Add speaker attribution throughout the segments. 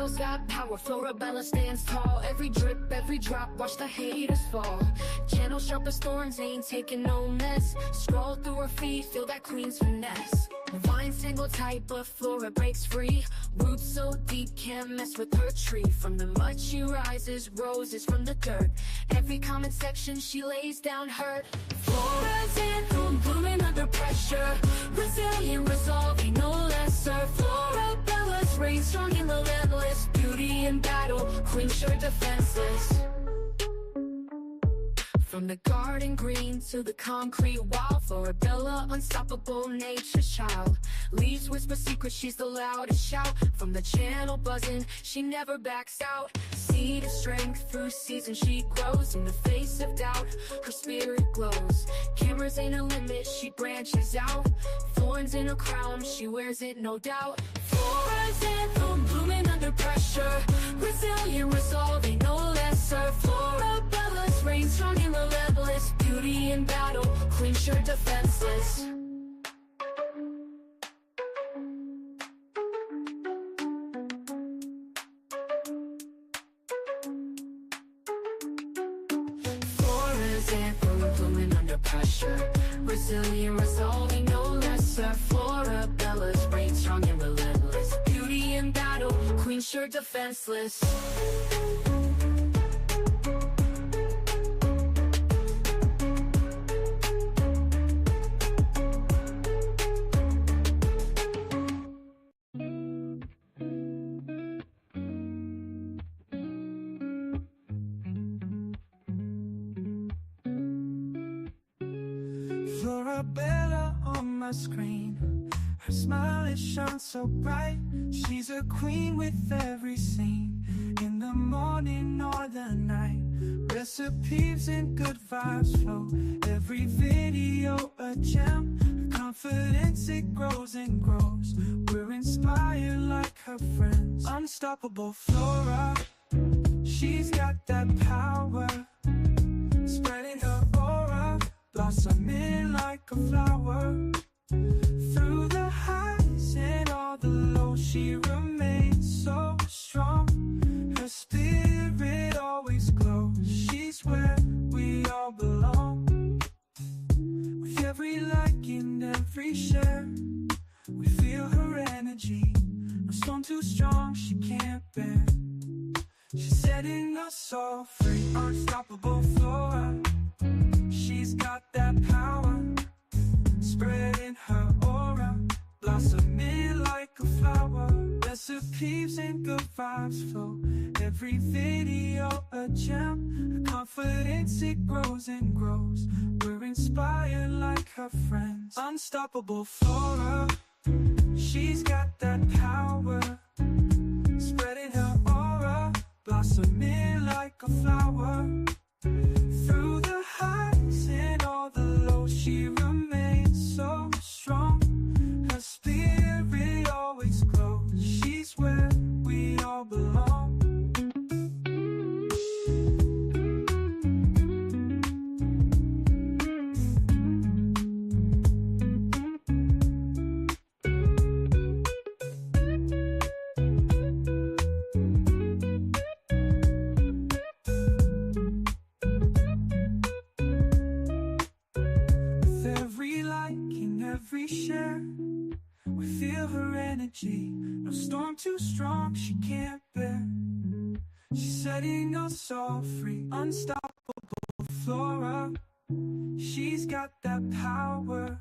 Speaker 1: Belle's got power, Florabella stands tall. Every drip, every drop, watch the haters fall. Channel sharp as thorns, ain't taking no mess. Scroll through her feet, feel that queen's finesse. Vines tangle tight, but Flora breaks free. Roots so deep, can't mess with her tree. From the mud she rises, roses from the dirt. Every comment section she lays down hurt. Flora's anthem, blooming under pressure. Resilient, resolving, no lesser. Florabella's reign strong and relentless. Beauty in battle, queen sure defenseless. From the garden green to the concrete wall, Florabella, unstoppable nature's child. Leaves whisper secrets, she's the loudest shout. From the channel buzzing, she never backs out. Seed of strength, through seasons she grows. In the face of doubt, her spirit glows. Cameras ain't a limit, she branches out. Thorns in her crown, she wears it no doubt. Flora's anthem, blooming under pressure. Resilient, resolving, no lesser. Florabella's reign strong and relentless. Beauty in battle, queen sure defenseless. Flora's anthem, blooming under pressure. Resilient, resolving, no lesser. Florabella's reign strong and relentless. Beauty in battle, queen sure defenseless.
Speaker 2: Florabella on my screen, her smile it shines so bright. She's a queen with every scene, in the morning or the night. Recipes and good vibes flow, every video a gem. Her confidence it grows and grows, we're inspired like her friends. Unstoppable Flora, she's got that power, spreading her aura, blossoming like a flower. Through the highs and all the lows, she remains so strong. Her spirit always glows, she's where we all belong. With every like and every share, we feel her energy. No storm too strong, she can't bear. She's setting us all free. Unstoppable Flora, she's got that power, spreading her aura, blossoming like a flower. Recipes and good vibes flow, every video a gem. Her confidence it grows and grows, we're inspired like her friends. Unstoppable Flora, she's got that power, spreading her aura, blossoming like a flower. Through the highs and all the lows, she remains so strong. Her spirit always glows, she's where we all belong. Every share, we feel her energy. No storm too strong, she can't bear. She's setting us all free. Unstoppable Flora, she's got that power,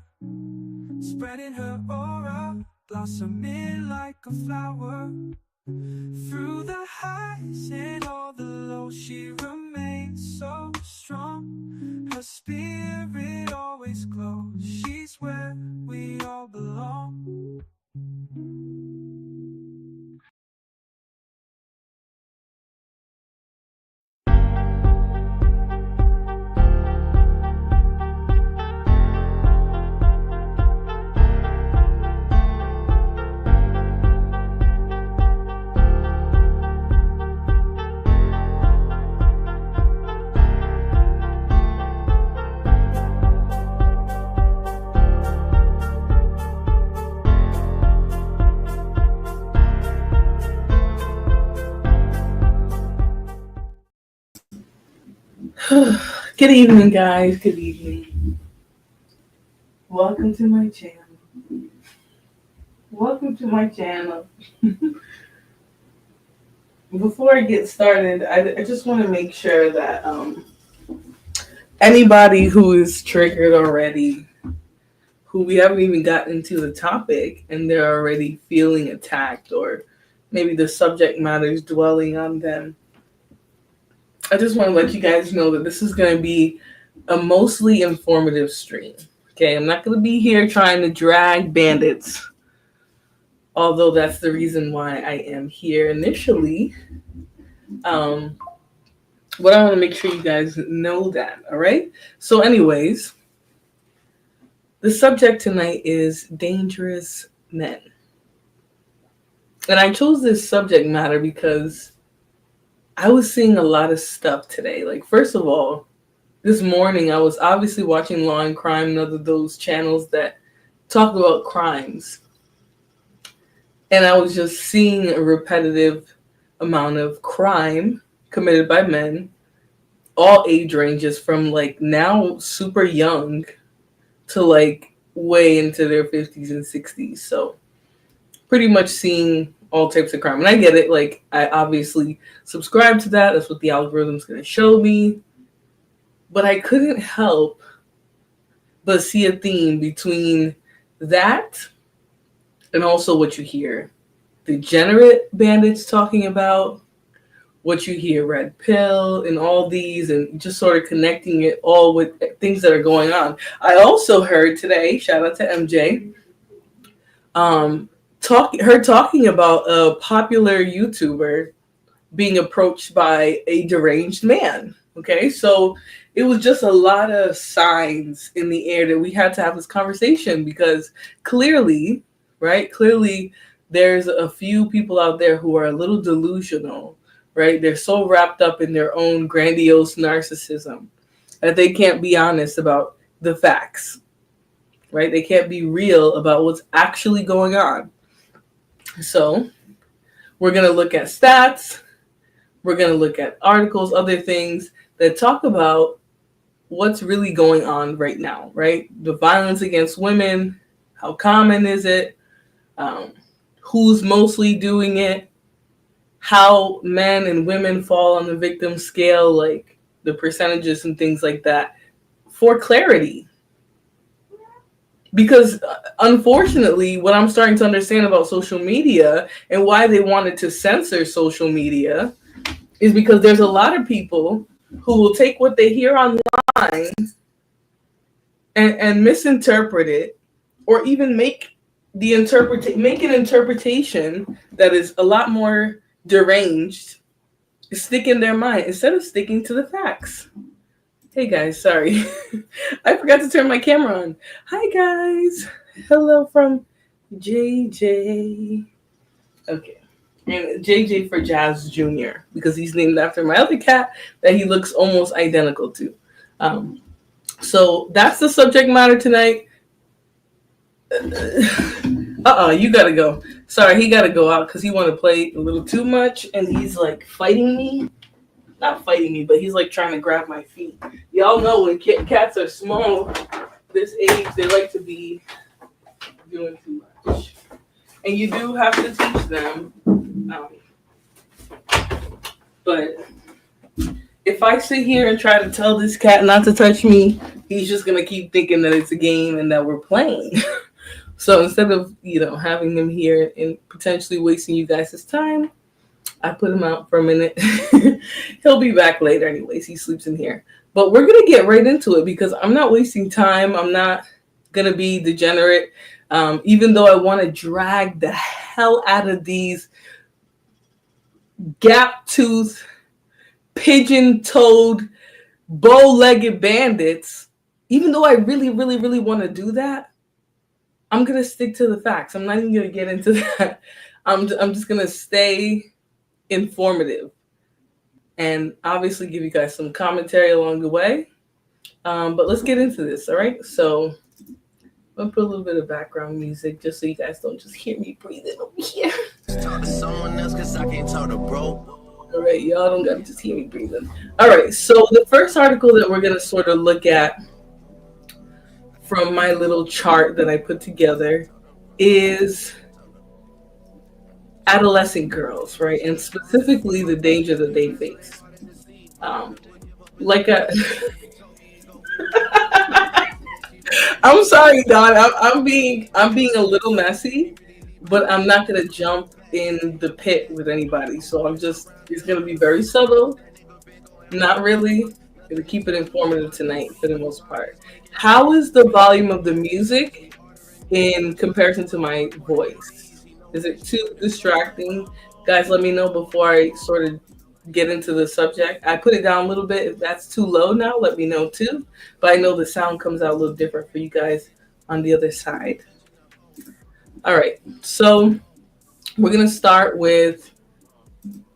Speaker 2: spreading her aura, blossoming like a flower. Through the highs and all the lows, she remains so strong. Her spirit always glows, she's where we all belong.
Speaker 3: Good evening, guys. Good evening. Welcome to my channel. Welcome to my channel. Before I get started, I just want to make sure that anybody who is triggered already, who we haven't even gotten into the topic, and they're already feeling attacked, or maybe the subject matter is dwelling on them, I just want to let you guys know that this is going to be a mostly informative stream. Okay, I'm not going to be here trying to drag bandits, although that's the reason why I am here initially. Um, but I want to make sure you guys know that, all right? So, anyways, the subject tonight is dangerous men. And I chose this subject matter because I was seeing a lot of stuff today. Like, first of all, this morning I was obviously watching Law and Crime, and other those channels that talk about crimes. And I was just seeing a repetitive amount of crime committed by men, all age ranges from like now super young to like way into their 50s and 60s. So pretty much seeing all types of crime. And I get it. Like, I obviously subscribe to that. That's what the algorithm's going to show me. But I couldn't help but see a theme between that and also what you hear degenerate bandits talking about, what you hear red pill, and all these, and just sort of connecting it all with things that are going on. I also heard today, shout out to MJ, talking about a popular YouTuber being approached by a deranged man. Okay, so it was just a lot of signs in the air that we had to have this conversation, because clearly, right, there's a few people out there who are a little delusional, right? They're so wrapped up in their own grandiose narcissism that they can't be honest about the facts, right? They can't be real about what's actually going on. So we're going to look at stats. We're going to look at articles, other things that talk about what's really going on right now, right? The violence against women, how common is it? Who's mostly doing it? How men and women fall on the victim scale, like the percentages and things like that, for clarity. Because unfortunately, what I'm starting to understand about social media and why they wanted to censor social media is because there's a lot of people who will take what they hear online and misinterpret it, or even make an interpretation that is a lot more deranged, stick in their mind instead of sticking to the facts. Hey guys, sorry. I forgot to turn my camera on. Hi guys. Hello from JJ. Okay. And JJ for Jazz Jr., because he's named after my other cat that he looks almost identical to. So that's the subject matter tonight. You gotta go. Sorry, he gotta go out because he want to play a little too much, and he's like fighting me. Not fighting me, but he's like trying to grab my feet. Y'all know when cats are small, this age, they like to be doing too much. And you do have to teach them. But if I sit here and try to tell this cat not to touch me, he's just going to keep thinking that it's a game and that we're playing. So instead of, having him here and potentially wasting you guys' time, I put him out for a minute. He'll be back later anyways. He sleeps in here. But we're going to get right into it because I'm not wasting time. I'm not going to be degenerate. Even though I want to drag the hell out of these gap-toothed, pigeon-toed, bow-legged bandits, even though I really, really, really want to do that, I'm going to stick to the facts. I'm not even going to get into that. I'm just going to stay informative and obviously give you guys some commentary along the way. But let's get into this, all right? So I'm going to put a little bit of background music just so you guys don't just hear me breathing over here.
Speaker 4: Talk to someone else because I can't talk to bro.
Speaker 3: All right, y'all don't gotta just hear me breathing. All right, so the first article that we're gonna sort of look at from my little chart that I put together is adolescent girls, right? And specifically the danger that they face. Um, like a, I'm sorry, Don. I'm being a little messy, but I'm not gonna jump in the pit with anybody. So I'm just it's gonna be very subtle. Not really. Gonna keep it informative tonight for the most part. How is the volume of the music in comparison to my voice? Is it too distracting? Guys, let me know before I sort of get into the subject. I put it down a little bit. If that's too low now, let me know too. But I know the sound comes out a little different for you guys on the other side. All right. So we're going to start with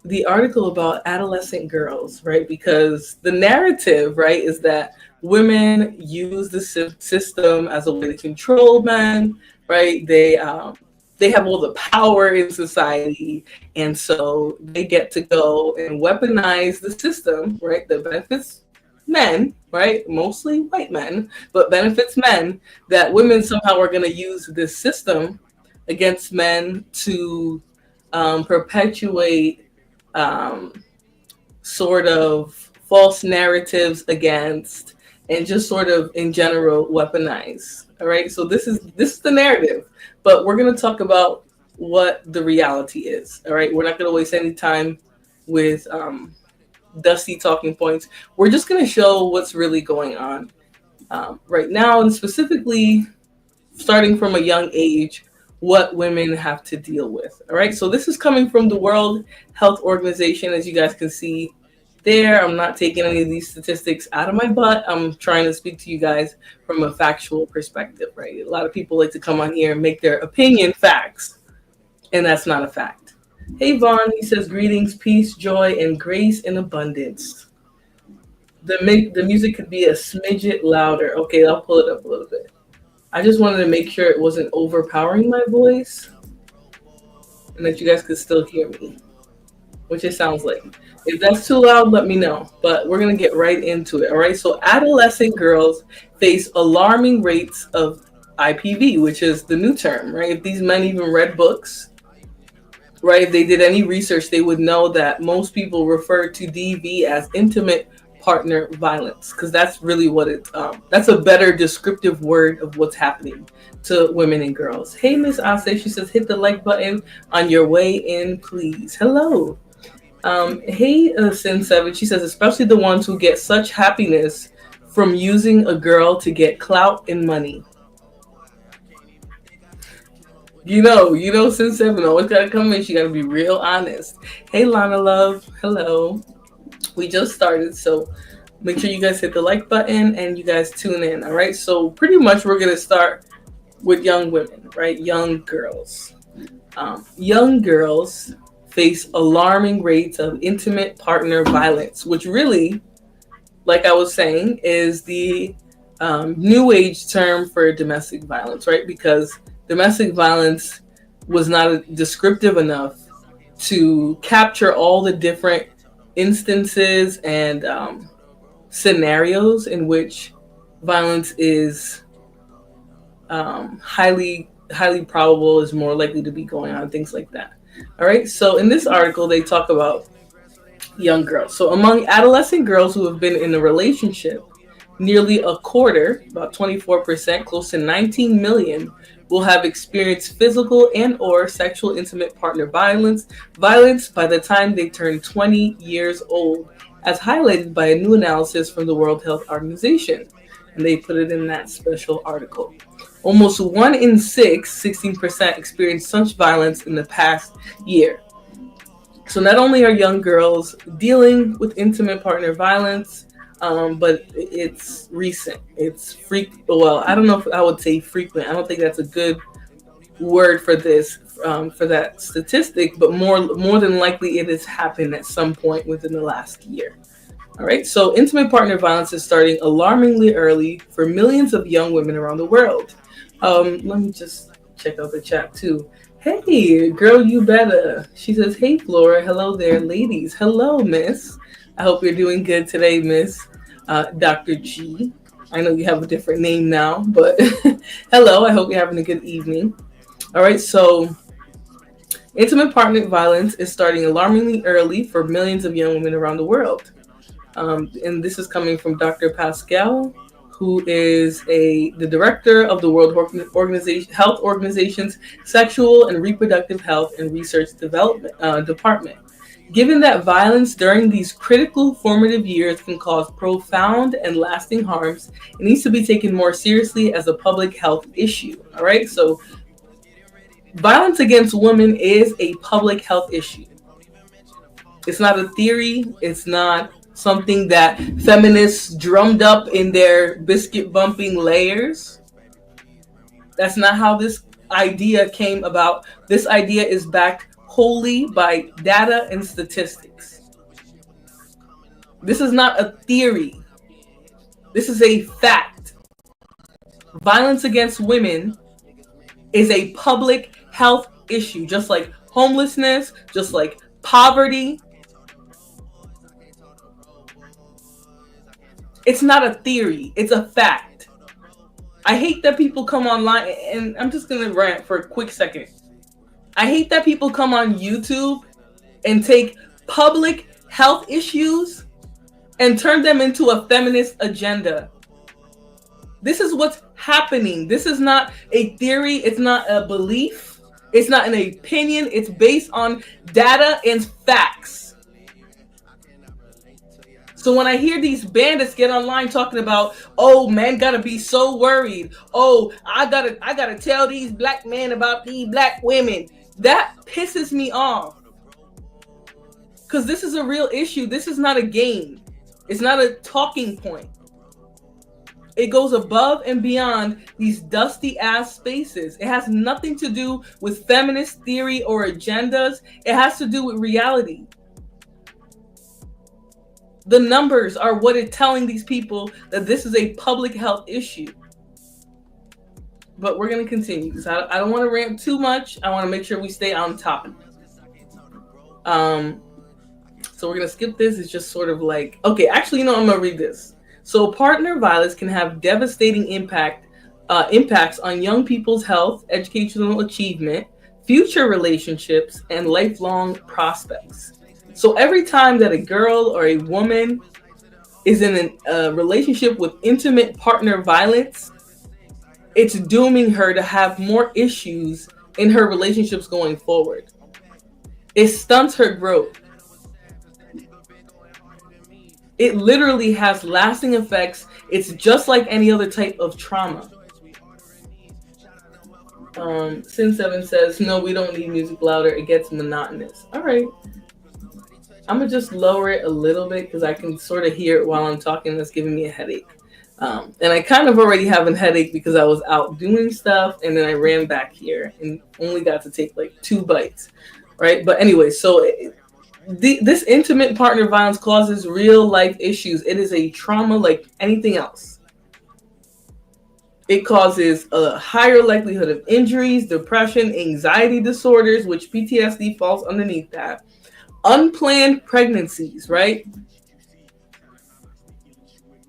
Speaker 3: the article about adolescent girls, right? Because the narrative, right, is that women use the system as a way to control men, right? They have all the power in society, and so they get to go and weaponize the system, right? That benefits men, right? Mostly white men, but benefits men. That women somehow are going to use this system against men to perpetuate um, sort of false narratives against and just sort of in general weaponize. All right, so this is the narrative, but we're going to talk about what the reality is. All right, we're not going to waste any time with dusty talking points. We're just going to show what's really going on right now, and specifically starting from a young age, what women have to deal with. All right. So this is coming from the World Health Organization, as you guys can see there. I'm not taking any of these statistics out of my butt. I'm trying to speak to you guys from a factual perspective, right? A lot of people like to come on here and make their opinion facts, and that's not a fact. Hey, Vaughn, he says, greetings, peace, joy, and grace in abundance. The music could be a smidget louder. Okay, I'll pull it up a little bit. I just wanted to make sure it wasn't overpowering my voice and that you guys could still hear me, which it sounds like. If that's too loud, let me know. But we're going to get right into it. All right. So adolescent girls face alarming rates of IPV, which is the new term, right? If these men even read books, right, if they did any research, they would know that most people refer to DV as intimate partner violence, because that's really what that's a better descriptive word of what's happening to women and girls. Hey, Miss Ase, she says, hit the like button on your way in, please. Hello. Hey, Sin 7, she says, especially the ones who get such happiness from using a girl to get clout and money. You know, Sin 7 always gotta come in. She gotta be real honest. Hey, Lana Love. Hello. We just started, so make sure you guys hit the like button and you guys tune in. All right. So pretty much we're gonna start with young women, right? Young girls. Young girls face alarming rates of intimate partner violence, which really, like I was saying, is the new age term for domestic violence, right? Because domestic violence was not descriptive enough to capture all the different instances and scenarios in which violence is highly probable, is more likely to be going on, things like that. All right. So in this article, they talk about young girls. So among adolescent girls who have been in a relationship, nearly a quarter, about 24%, close to 19 million, will have experienced physical and or sexual intimate partner violence by the time they turn 20 years old, as highlighted by a new analysis from the World Health Organization. And they put it in that special article. Almost 1 in 6, 16%, experienced such violence in the past year. So not only are young girls dealing with intimate partner violence, but it's recent. It's well, I don't know if I would say frequent. I don't think that's a good word for this, for that statistic, but more than likely it has happened at some point within the last year. All right. So intimate partner violence is starting alarmingly early for millions of young women around the world. Let me just check out the chat too. Hey, girl, you better. She says, hey, Flora. Hello there, ladies. Hello, miss. I hope you're doing good today, miss Dr. G. I know you have a different name now, but hello. I hope you're having a good evening. All right, so intimate partner violence is starting alarmingly early for millions of young women around the world. And this is coming from Dr. Pascal, who is the director of the World Health Organization's Sexual and Reproductive Health and Research Development Department. Given that violence during these critical formative years can cause profound and lasting harms, it needs to be taken more seriously as a public health issue. All right, so violence against women is a public health issue. It's not a theory. It's not something that feminists drummed up in their biscuit bumping layers. That's not how this idea came about. This idea is backed wholly by data and statistics. This is not a theory. This is a fact. Violence against women is a public health issue, just like homelessness, just like poverty. It's not a theory. It's a fact. I hate that people come online, and I'm just going to rant for a quick second. I hate that people come on YouTube and take public health issues and turn them into a feminist agenda. This is what's happening. This is not a theory. It's not a belief. It's not an opinion. It's based on data and facts. So when I hear these bandits get online talking about, oh, men gotta be so worried. Oh, I gotta tell these black men about these black women. That pisses me off. Because this is a real issue. This is not a game. It's not a talking point. It goes above and beyond these dusty ass spaces. It has nothing to do with feminist theory or agendas. It has to do with reality. The numbers are what is telling these people that this is a public health issue. But we're going to continue because I don't want to rant too much. I want to make sure we stay on topic. So we're going to skip this. It's just sort of like, okay, actually, I'm going to read this. So partner violence can have devastating impacts on young people's health, educational achievement, future relationships, and lifelong prospects. So every time that a girl or a woman is in a relationship with intimate partner violence, it's dooming her to have more issues in her relationships going forward. It stunts her growth. It literally has lasting effects. It's just like any other type of trauma. Sin7 says, no, we don't need music louder. It gets monotonous. All right. I'm going to just lower it a little bit because I can sort of hear it while I'm talking. That's giving me a headache. And I kind of already have a headache because I was out doing stuff and then I ran back here and only got to take like 2 bites. Right. But anyway, so this intimate partner violence causes real life issues. It is a trauma like anything else. It causes a higher likelihood of injuries, depression, anxiety disorders, which PTSD falls underneath that. Unplanned pregnancies, right?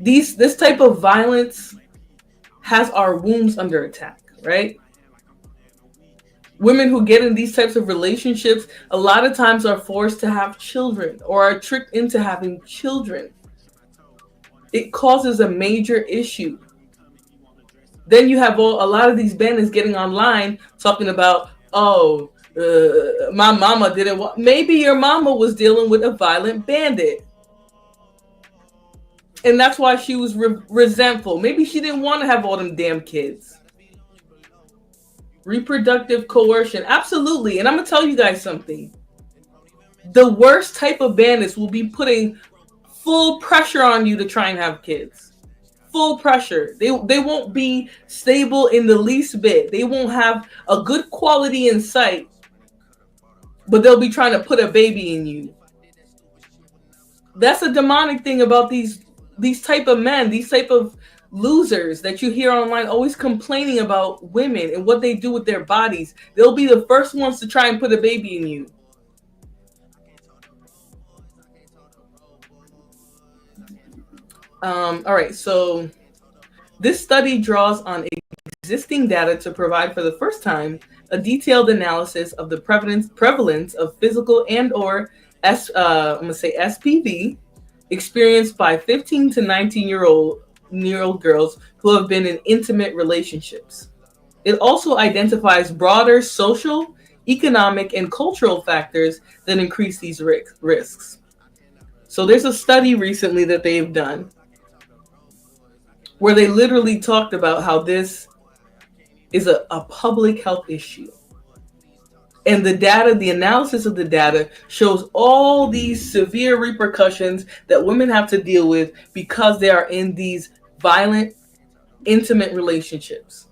Speaker 3: This type of violence has our wombs under attack, right? Women who get in these types of relationships a lot of times are forced to have children or are tricked into having children. It causes a major issue. Then you have a lot of these bandits getting online talking about, my mama didn't want. Maybe your mama was dealing with a violent bandit. And that's why she was resentful. Maybe she didn't want to have all them damn kids. Reproductive coercion. Absolutely. And I'm going to tell you guys something. The worst type of bandits will be putting full pressure on you to try and have kids. Full pressure. They won't be stable in the least bit. They won't have a good quality in sight. But they'll be trying to put a baby in you. That's a demonic thing about these type of men, these type of losers that you hear online always complaining about women and what they do with their bodies, they'll be the first ones to try and put a baby in you. All right, so this study draws on existing data to provide for the first time a detailed analysis of the prevalence of physical and or I'm gonna say SPV experienced by 15 to 19-year-old girls who have been in intimate relationships. It also identifies broader social, economic, and cultural factors that increase these risks. So there's a study recently that they've done where they literally talked about how this is a public health issue. And the data, the analysis of the data shows all these severe repercussions that women have to deal with because they are in these violent, intimate relationships.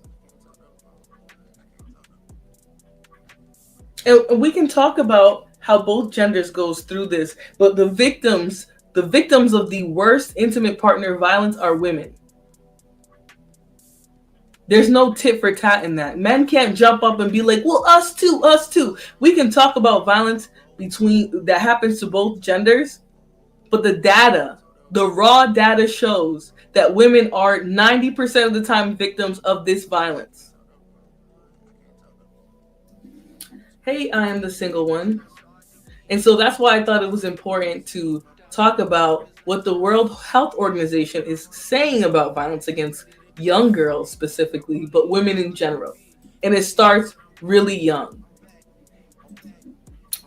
Speaker 3: And we can talk about how both genders goes through this, but the victims of the worst intimate partner violence are women. There's no tit for tat in that. Men can't jump up and be like, well, us too, us too. We can talk about violence that happens to both genders, but the raw data shows that women are 90% of the time victims of this violence. Hey, I am the single one. And so that's why I thought it was important to talk about what the World Health Organization is saying about violence against young girls specifically, but women in general. And it starts really young.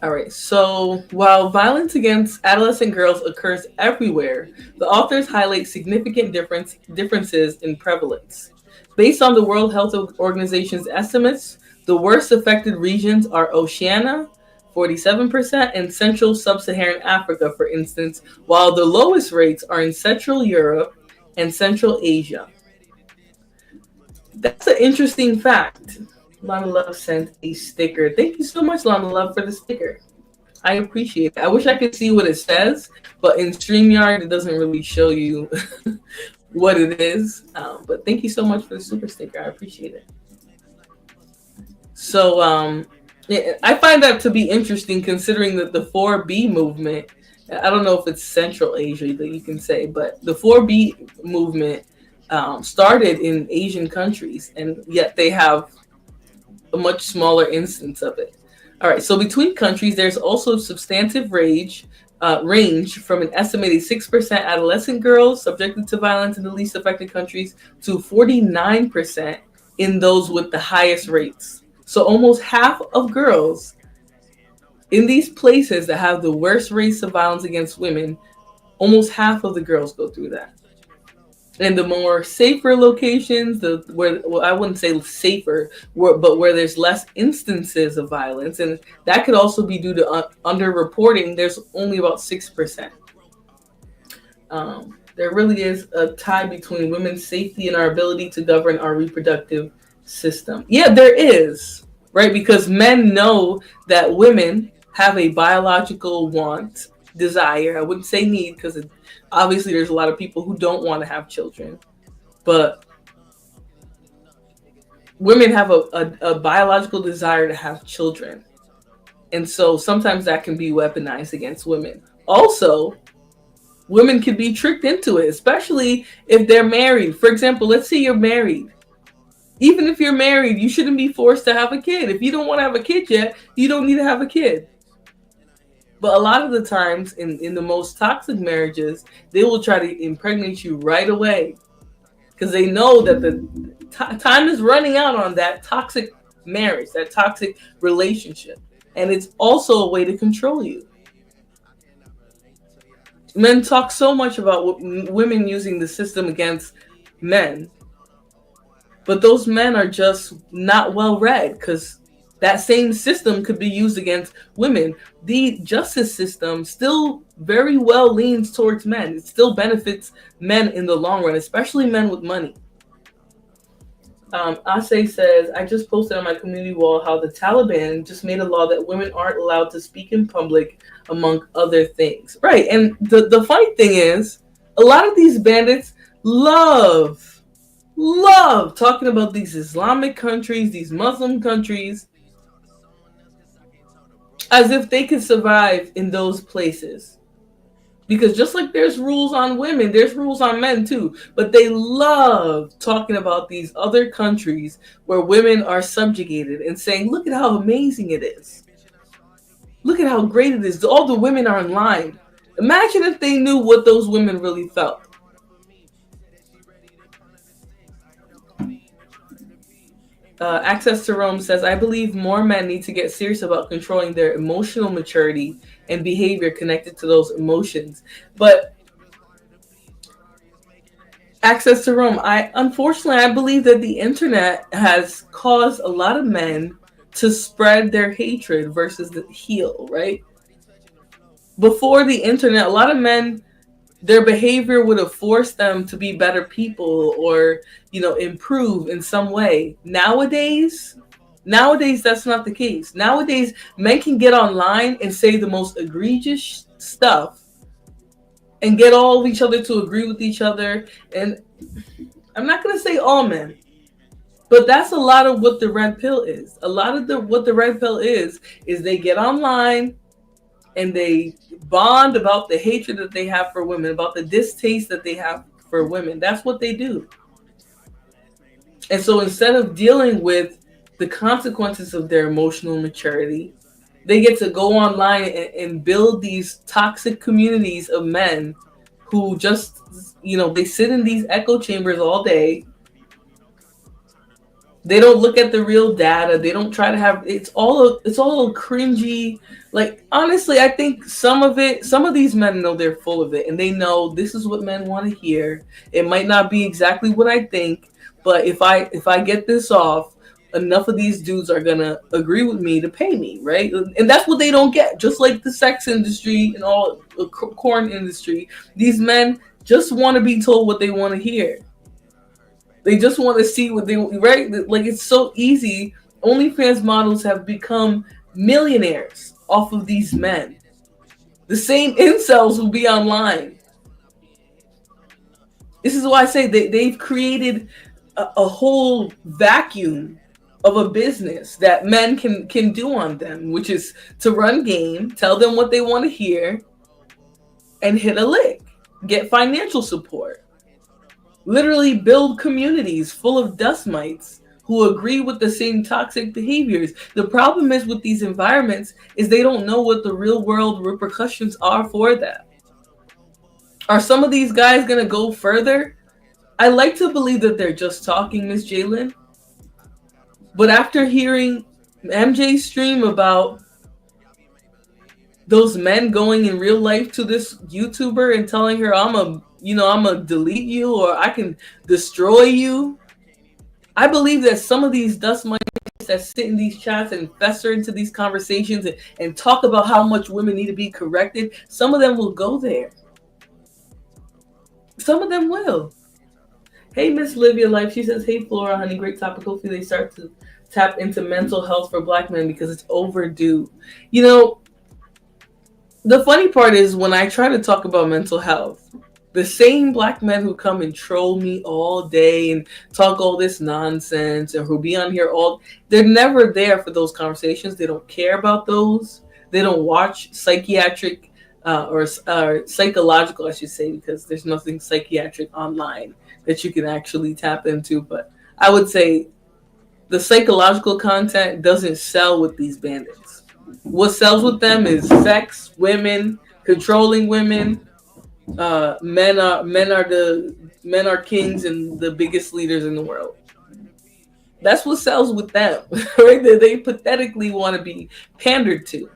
Speaker 3: All right, so while violence against adolescent girls occurs everywhere, the authors highlight significant differences in prevalence. Based on the World Health Organization's estimates, the worst affected regions are Oceania, 47%, and Central Sub-Saharan Africa, for instance, while the lowest rates are in Central Europe and Central Asia. That's an interesting fact. Lana Love sent a sticker. Thank you so much, Lana Love, for the sticker. I appreciate it. I wish I could see what it says, but in StreamYard, it doesn't really show you what it is. But thank you so much for the super sticker. I appreciate it. So I find that to be interesting, considering that the 4B movement, I don't know if it's Central Asia that you can say, but the 4B movement started in Asian countries, and yet they have a much smaller instance of it. All right, so between countries, there's also substantive range from an estimated 6% adolescent girls subjected to violence in the least affected countries to 49% in those with the highest rates. So almost half of girls in these places that have the worst rates of violence against women, almost half of the girls go through that. And the more safer locations, I wouldn't say safer, but where there's less instances of violence, and that could also be due to underreporting, there's only about 6%. There really is a tie between women's safety and our ability to govern our reproductive system. Yeah, there is, right? Because men know that women have a biological want, desire. I wouldn't say need, because obviously there's a lot of people who don't want to have children, but women have a biological desire to have children. And so sometimes that can be weaponized against women. Also, women can be tricked into it, especially if they're married. For example, let's say you're married. Even if you're married, you shouldn't be forced to have a kid. If you don't want to have a kid yet, you don't need to have a kid. But a lot of the times in the most toxic marriages, they will try to impregnate you right away because they know that the time is running out on that toxic marriage, that toxic relationship. And it's also a way to control you. Men talk so much about women using the system against men, but those men are just not well read, because that same system could be used against women. The justice system still very well leans towards men. It still benefits men in the long run, especially men with money. Ase says, I just posted on my community wall how the Taliban just made a law that women aren't allowed to speak in public, among other things. Right, and the funny thing is, a lot of these bandits love love talking about these Islamic countries, these Muslim countries, as if they could survive in those places. Because just like there's rules on women, there's rules on men too. But they love talking about these other countries where women are subjugated and saying, look at how amazing it is. Look at how great it is. All the women are in line. Imagine if they knew what those women really felt. Access to Rome says, I believe more men need to get serious about controlling their emotional maturity and behavior connected to those emotions. But Access to Rome, I believe that the internet has caused a lot of men to spread their hatred versus the heal, right? Before the internet, a lot of men, their behavior would have forced them to be better people or, improve in some way. Nowadays, that's not the case. Nowadays, men can get online and say the most egregious stuff and get all of each other to agree with each other. And I'm not going to say all men, but that's a lot of what the red pill is. A lot of what the red pill is they get online and they bond about the hatred that they have for women, about the distaste that they have for women. That's what they do. And so instead of dealing with the consequences of their emotional maturity, they get to go online and build these toxic communities of men who just, they sit in these echo chambers all day. They don't look at the real data. They don't try to have, it's all cringy. Like, honestly, I think some of these men know they're full of it and they know this is what men want to hear. It might not be exactly what I think, but if I get this off, enough of these dudes are gonna agree with me to pay me, right? And that's what they don't get. Just like the sex industry and all the corn industry, these men just want to be told what they want to hear. They just want to see what they, right? Like, it's so easy. OnlyFans models have become millionaires off of these men. The same incels will be online. This is why I say they've created a whole vacuum of a business that men can do on them, which is to run game, tell them what they want to hear, and hit a lick. Get financial support. Literally build communities full of dust mites who agree with the same toxic behaviors. The problem is with these environments is they don't know what the real world repercussions are for them. Are some of these guys going to go further? I like to believe that they're just talking, Miss Jalen. But after hearing MJ's stream about those men going in real life to this YouTuber and telling her, I'm a delete you or I can destroy you. I believe that some of these dust mites that sit in these chats and fester into these conversations and talk about how much women need to be corrected, some of them will go there. Some of them will. Hey, Miss Livia Life, she says, hey, Flora, honey, great topic. Hopefully they start to tap into mental health for Black men because it's overdue. The funny part is when I try to talk about mental health, the same Black men who come and troll me all day and talk all this nonsense and who be on here they're never there for those conversations. They don't care about those. They don't watch psychiatric or psychological, I should say, because there's nothing psychiatric online that you can actually tap into. But I would say the psychological content doesn't sell with these bandits. What sells with them is sex, women, controlling women. Men are kings and the biggest leaders in the world. That's what sells with them, right? They pathetically want to be pandered to.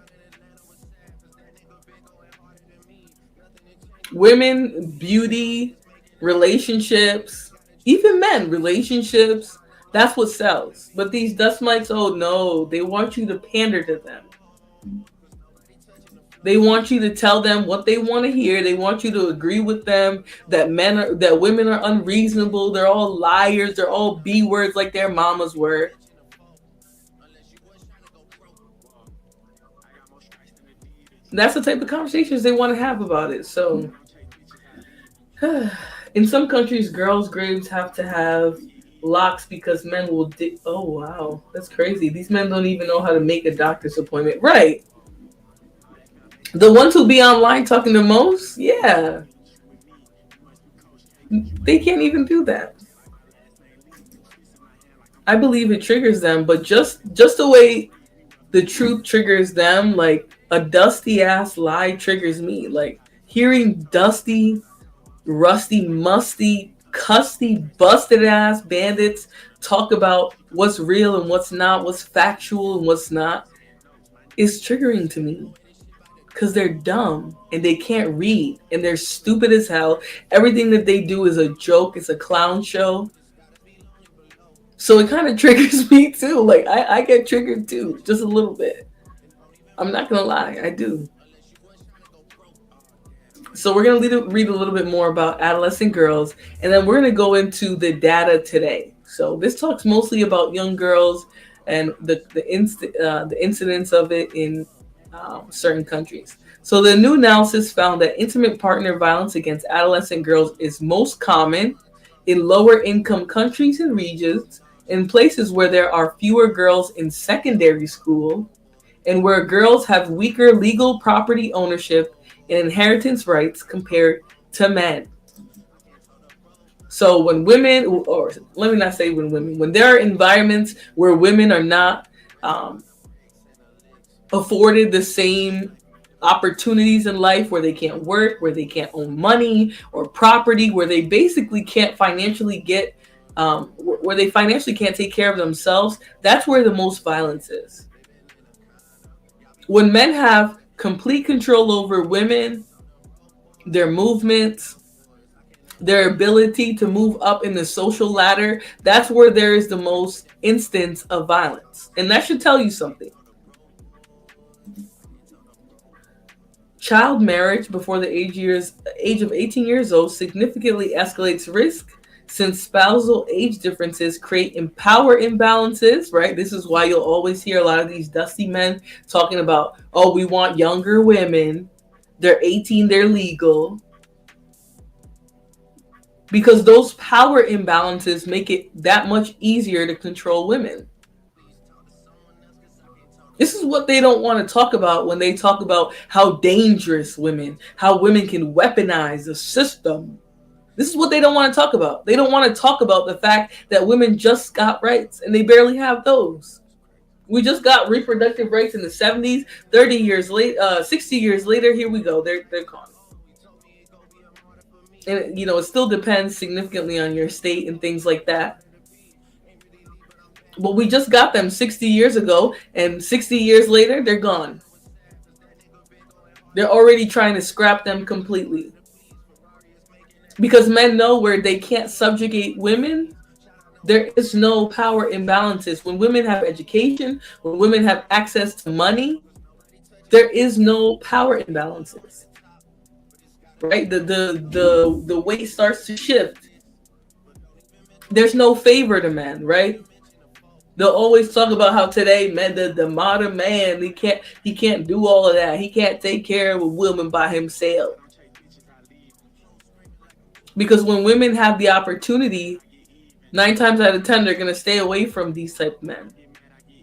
Speaker 3: Women, beauty, relationships, even men, relationships. That's what sells. But these dust mites, oh no, they want you to pander to them. They want you to tell them what they want to hear. They want you to agree with them that women are unreasonable. They're all liars. They're all B words like their mamas were. That's the type of conversations they want to have about it. So In some countries, girls' graves have to have locks because men will dig. Oh wow, that's crazy. These men don't even know how to make a doctor's appointment. Right. The ones who be online talking the most, yeah, they can't even do that. I believe it triggers them, but just the way the truth triggers them, like a dusty ass lie triggers me. Like hearing dusty, rusty, musty, custy, busted ass bandits talk about what's real and what's not, what's factual and what's not, is triggering to me. Because they're dumb and they can't read and they're stupid as hell. Everything that they do is a joke, it's a clown show. So it kind of triggers me too. Like I get triggered too, just a little bit. I'm not gonna lie, I do. So we're gonna read a little bit more about adolescent girls, and then we're gonna go into the data today. So this talks mostly about young girls and the incidence of it in certain countries. So the new analysis found that intimate partner violence against adolescent girls is most common in lower income countries and regions, in places where there are fewer girls in secondary school, and where girls have weaker legal property ownership and inheritance rights compared to men. So when women, or let me not say when there are environments where women are not afforded the same opportunities in life, where they can't work, where they can't own money or property, where they basically can't financially get, where they financially can't take care of themselves, that's where the most violence is. When men have complete control over women, their movements, their ability to move up in the social ladder, that's where there is the most instance of violence. And that should tell you something. Child marriage before the age of 18 years old significantly escalates risk, since spousal age differences create power imbalances, right? This is why you'll always hear a lot of these dusty men talking about, oh, we want younger women. They're 18, they're legal. Because those power imbalances make it that much easier to control women. This is what they don't want to talk about when they talk about how dangerous women, how women can weaponize the system. This is what they don't want to talk about. They don't want to talk about the fact that women just got rights and they barely have those. We just got reproductive rights in the 70s, 30 years later, 60 years later, here we go. They're gone. And, it still depends significantly on your state and things like that. But we just got them 60 years ago, and 60 years later, they're gone. They're already trying to scrap them completely. Because men know where they can't subjugate women, there is no power imbalances. When women have education, when women have access to money, there is no power imbalances. Right? The weight starts to shift. There's no favor to men, right? They'll always talk about how today, man, the modern man, he can't do all of that. He can't take care of a woman by himself. Because when women have the opportunity, 9 times out of 10, they're going to stay away from these type of men.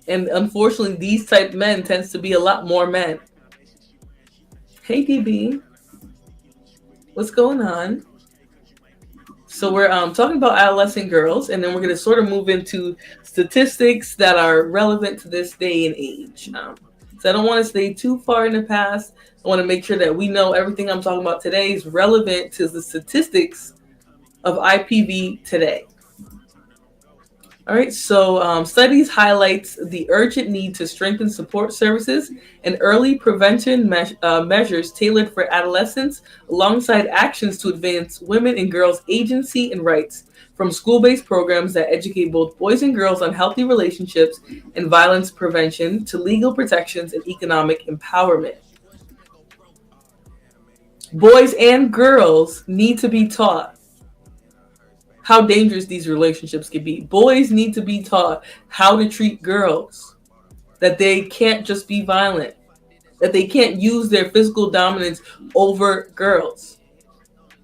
Speaker 3: And unfortunately, these type of men tends to be a lot more men. Hey, DB. What's going on? So we're talking about adolescent girls, and then we're going to sort of move into statistics that are relevant to this day and age. So I don't want to stay too far in the past. I want to make sure that we know everything I'm talking about today is relevant to the statistics of IPV today. All right, so studies highlights the urgent need to strengthen support services and early prevention measures tailored for adolescents, alongside actions to advance women and girls' agency and rights, from school-based programs that educate both boys and girls on healthy relationships and violence prevention to legal protections and economic empowerment. Boys and girls need to be taught how dangerous these relationships can be. Boys need to be taught how to treat girls, that they can't just be violent, that they can't use their physical dominance over girls.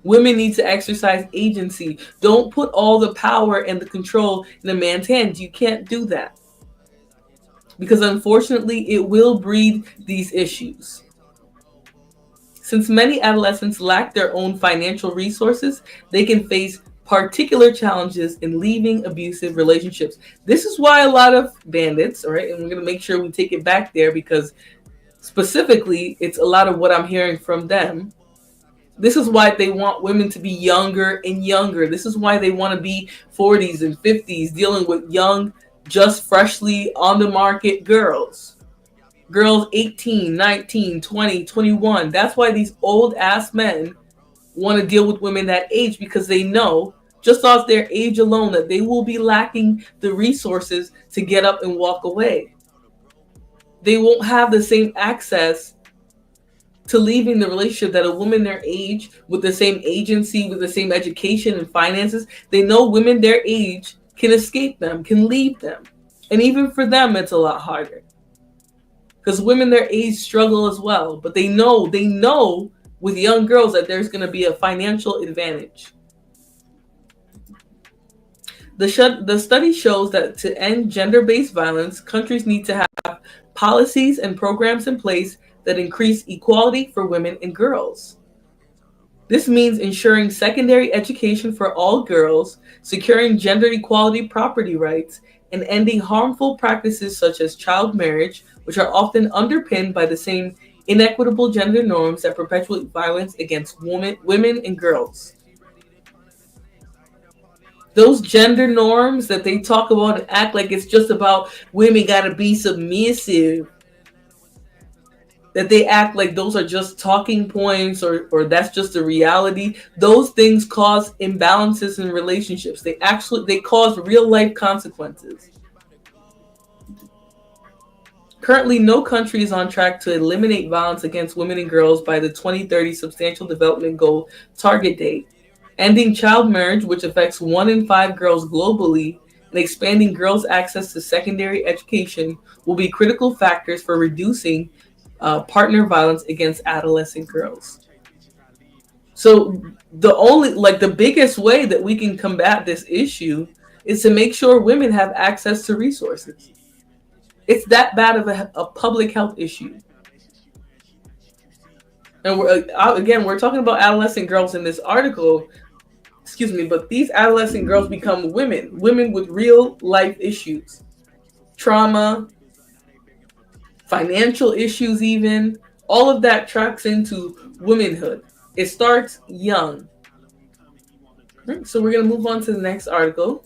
Speaker 3: Women need to exercise agency. Don't put all the power and the control in a man's hands. You can't do that. Because unfortunately, it will breed these issues. Since many adolescents lack their own financial resources, they can face particular challenges in leaving abusive relationships. This is why a lot of bandits, all right, and we're going to make sure we take it back there because specifically, it's a lot of what I'm hearing from them. This is why they want women to be younger and younger. This is why they want to be 40s and 50s dealing with young, just freshly on the market girls. Girls 18, 19, 20, 21. That's why these old ass men want to deal with women that age, because they know just off their age alone that they will be lacking the resources to get up and walk away. They won't have the same access to leaving the relationship that a woman their age, with the same agency, with the same education and finances, they know women their age can escape them, can leave them. And even for them, it's a lot harder. Because women their age struggle as well. But they know with young girls that there's going to be a financial advantage. The study shows that to end gender-based violence, countries need to have policies and programs in place that increase equality for women and girls. This means ensuring secondary education for all girls, securing gender equality property rights, and ending harmful practices such as child marriage, which are often underpinned by the same inequitable gender norms that perpetuate violence against women and girls. Those gender norms that they talk about and act like it's just about women gotta be submissive, that they act like those are just talking points or that's just a reality. Those things cause imbalances in relationships. They cause real life consequences. Currently, no country is on track to eliminate violence against women and girls by the 2030 Sustainable Development Goal target date. Ending child marriage, which affects 1 in 5 girls globally, and expanding girls' access to secondary education will be critical factors for reducing partner violence against adolescent girls. So the biggest way that we can combat this issue is to make sure women have access to resources. It's that bad of a public health issue. And we're talking about adolescent girls in this article, but these adolescent girls become women with real life issues, trauma, financial issues, even all of that tracks into womanhood. It starts young. Right, so we're going to move on to the next article.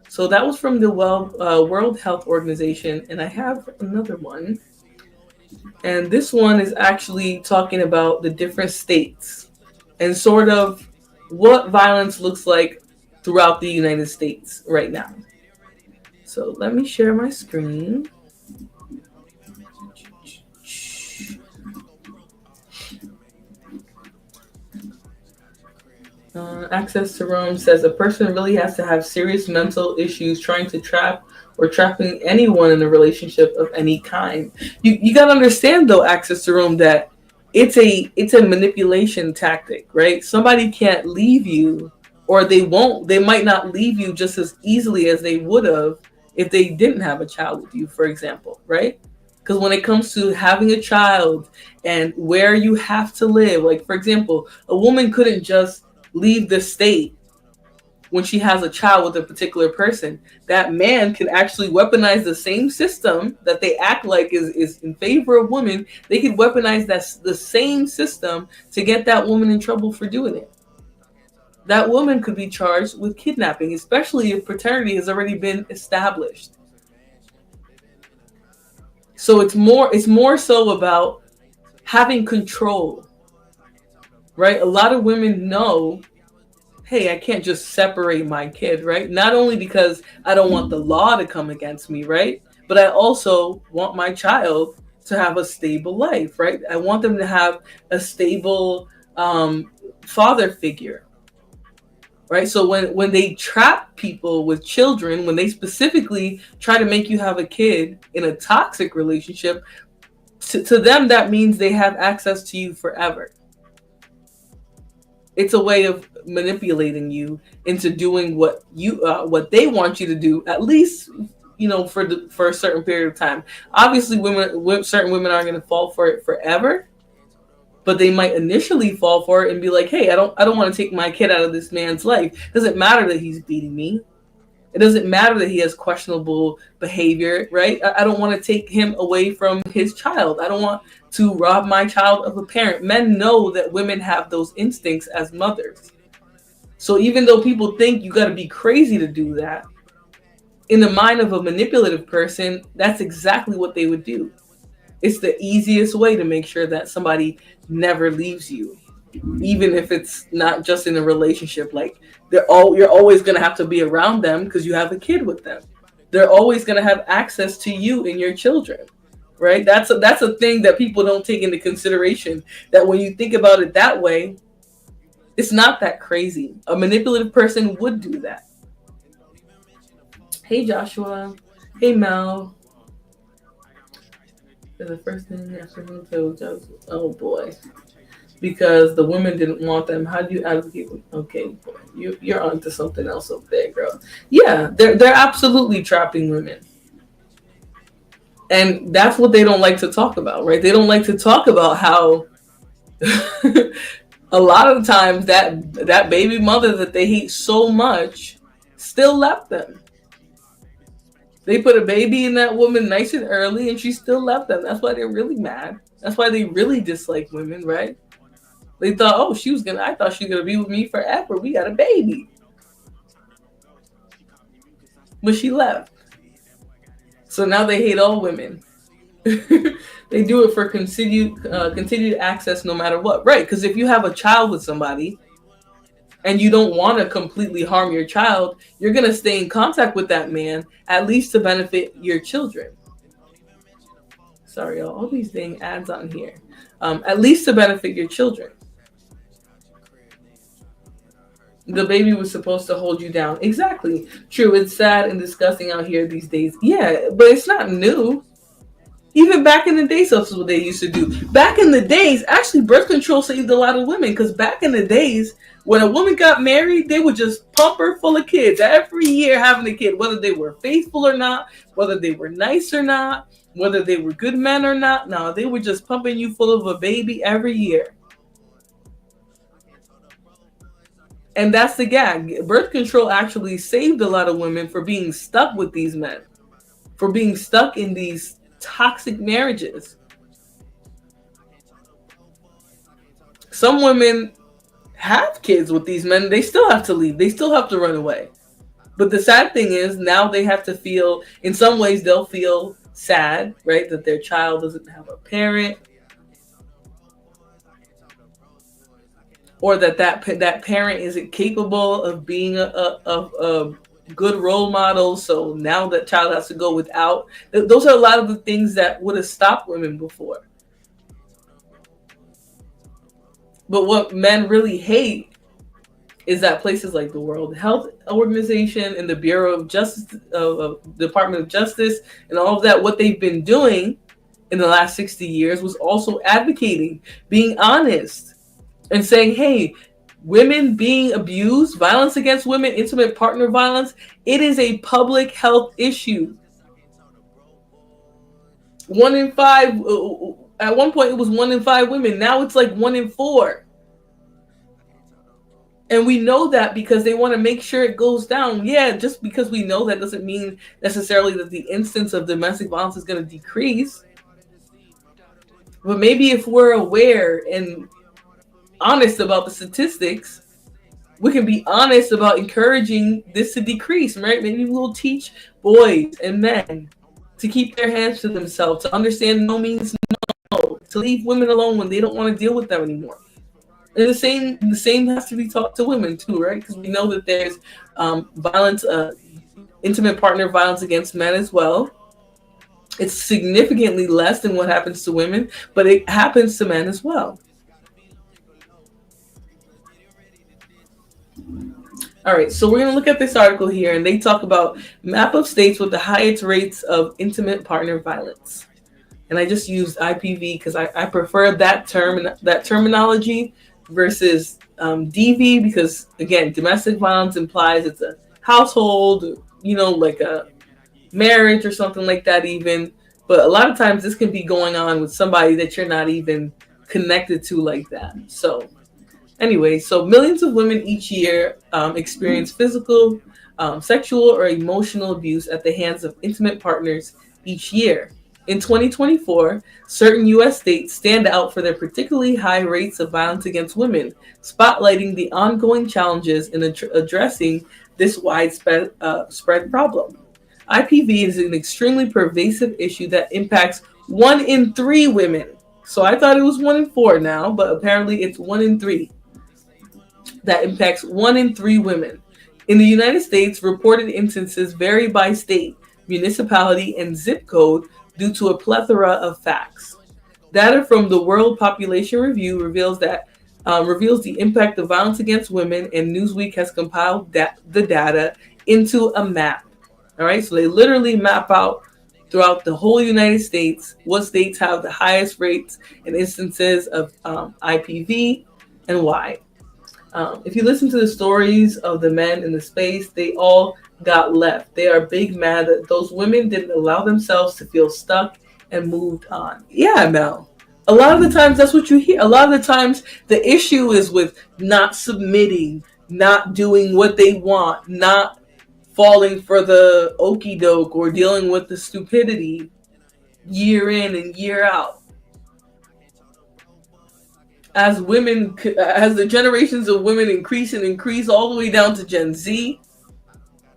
Speaker 3: So that was from the World Health Organization, and I have another one. And this one is actually talking about the different states and sort of what violence looks like throughout the United States right now. So let me share my screen. Access to Rome says a person really has to have serious mental issues trying to trap or trapping anyone in a relationship of any kind. You got to understand, though, Access to Rome, that it's a manipulation tactic, right? Somebody can't leave you, or they might not leave you just as easily as they would have if they didn't have a child with you, for example, right? Because when it comes to having a child and where you have to live, like, for example, a woman couldn't just leave the state when she has a child with a particular person. That man can actually weaponize the same system that they act like is in favor of women. They could weaponize the same system to get that woman in trouble for doing it. That woman could be charged with kidnapping, especially if paternity has already been established. So it's more so about having control, right? A lot of women know, hey, I can't just separate my kid, right? Not only because I don't want the law to come against me, right? But I also want my child to have a stable life, right? I want them to have a stable father figure, right? So when they trap people with children, when they specifically try to make you have a kid in a toxic relationship, to them, that means they have access to you forever. It's a way of manipulating you into doing what they want you to do, at least for a certain period of time. Obviously, certain women aren't going to fall for it forever, but they might initially fall for it and be like, "Hey, I don't want to take my kid out of this man's life. It doesn't matter that he's beating me. It doesn't matter that he has questionable behavior, right? I don't want to take him away from his child. I don't want to rob my child of a parent." Men know that women have those instincts as mothers. So even though people think you got to be crazy to do that, in the mind of a manipulative person, that's exactly what they would do. It's the easiest way to make sure that somebody never leaves you, even if it's not just in a relationship. Like you're always going to have to be around them because you have a kid with them. They're always going to have access to you and your children, right? That's a thing that people don't take into consideration, that when you think about it that way, it's not that crazy. A manipulative person would do that. Hey Joshua. Hey Mel. The first thing after oh boy, because the women didn't want them. How do you advocate? Okay, boy, you're onto something else up there, girl. Yeah, they're absolutely trapping women, and that's what they don't like to talk about, right? They don't like to talk about how a lot of the times that baby mother that they hate so much still left them. They put a baby in that woman nice and early, and she still left them. That's why they're really mad. That's why they really dislike women, right? They thought, oh, I thought she was gonna be with me forever. We got a baby. But she left. So now they hate all women. They do it for continued access no matter what. Right, because if you have a child with somebody and you don't want to completely harm your child, you're going to stay in contact with that man, at least to benefit your children. Sorry, all these dang ads on here. At least to benefit your children. The baby was supposed to hold you down. Exactly. True, it's sad and disgusting out here these days. Yeah, but it's not new. Even back in the days, that's what they used to do. Back in the days, actually, birth control saved a lot of women, because back in the days, when a woman got married, they would just pump her full of kids every year, having a kid, whether they were faithful or not, whether they were nice or not, whether they were good men or not. No, they were just pumping you full of a baby every year. And that's the gag. Birth control actually saved a lot of women for being stuck with these men, for being stuck in these toxic marriages. Some women have kids with these men. They still have to leave. They still have to run away. But the sad thing is, now they have to feel, in some ways, they'll feel sad, right? That their child doesn't have a parent. Or that parent isn't capable of being a good role model. So now that child has to go without. Those are a lot of the things that would have stopped women before. But what men really hate is that places like the World Health Organization and the Bureau of Justice, Department of Justice, and all of that, what they've been doing in the last 60 years was also advocating, being honest, and saying, hey, women being abused, violence against women, intimate partner violence, it is a public health issue. 1 in 5, at one point it was 1 in 5 women. Now it's like 1 in 4. And we know that because they want to make sure it goes down. Yeah, just because we know that doesn't mean necessarily that the instance of domestic violence is going to decrease. But maybe if we're aware and honest about the statistics, we can be honest about encouraging this to decrease, right? Maybe we'll teach boys and men to keep their hands to themselves, to understand no means no, to leave women alone when they don't want to deal with them anymore. And the same has to be taught to women too, right? Because we know that there's violence, intimate partner violence against men as well. It's significantly less than what happens to women, but it happens to men as well. All right, so we're going to look at this article here, and they talk about map of states with the highest rates of intimate partner violence. And I just used IPV because I prefer that term and that terminology versus DV, because again, domestic violence implies it's a household, like a marriage or something like that even. But a lot of times this can be going on with somebody that you're not even connected to like that. So anyway, so millions of women each year experience physical, sexual, or emotional abuse at the hands of intimate partners each year. In 2024, certain U.S. states stand out for their particularly high rates of violence against women, spotlighting the ongoing challenges in addressing this widespread spread problem. IPV is an extremely pervasive issue that impacts 1 in 3 women. So I thought it was 1 in 4 now, but apparently it's 1 in 3 that impacts 1 in 3 women. In the United States, reported instances vary by state, municipality, and zip code due to a plethora of facts. Data from the World Population Review reveals the impact of violence against women, and Newsweek has compiled the data into a map. All right, so they literally map out throughout the whole United States what states have the highest rates and instances of IPV and why. If you listen to the stories of the men in the space, they all got left. They are big mad that those women didn't allow themselves to feel stuck and moved on. Yeah, Mel. A lot of the times that's what you hear. A lot of the times the issue is with not submitting, not doing what they want, not falling for the okie doke or dealing with the stupidity year in and year out. As the generations of women increase all the way down to Gen Z,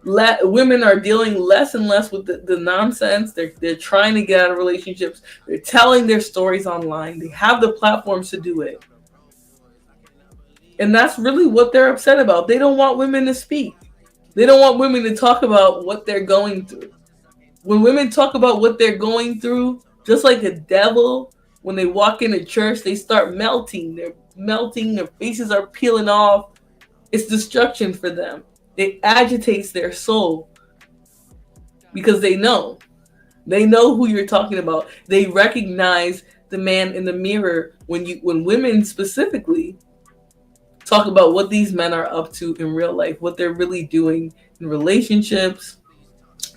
Speaker 3: women are dealing less and less with the nonsense. They're trying to get out of relationships. They're telling their stories online. They have the platforms to do it. And that's really what they're upset about. They don't want women to speak. They don't want women to talk about what they're going through. When women talk about what they're going through, just like a devil, when they walk into church, they start melting. They're melting. Their faces are peeling off. It's destruction for them. It agitates their soul because they know. They know who you're talking about. They recognize the man in the mirror when women specifically talk about what these men are up to in real life, what they're really doing in relationships,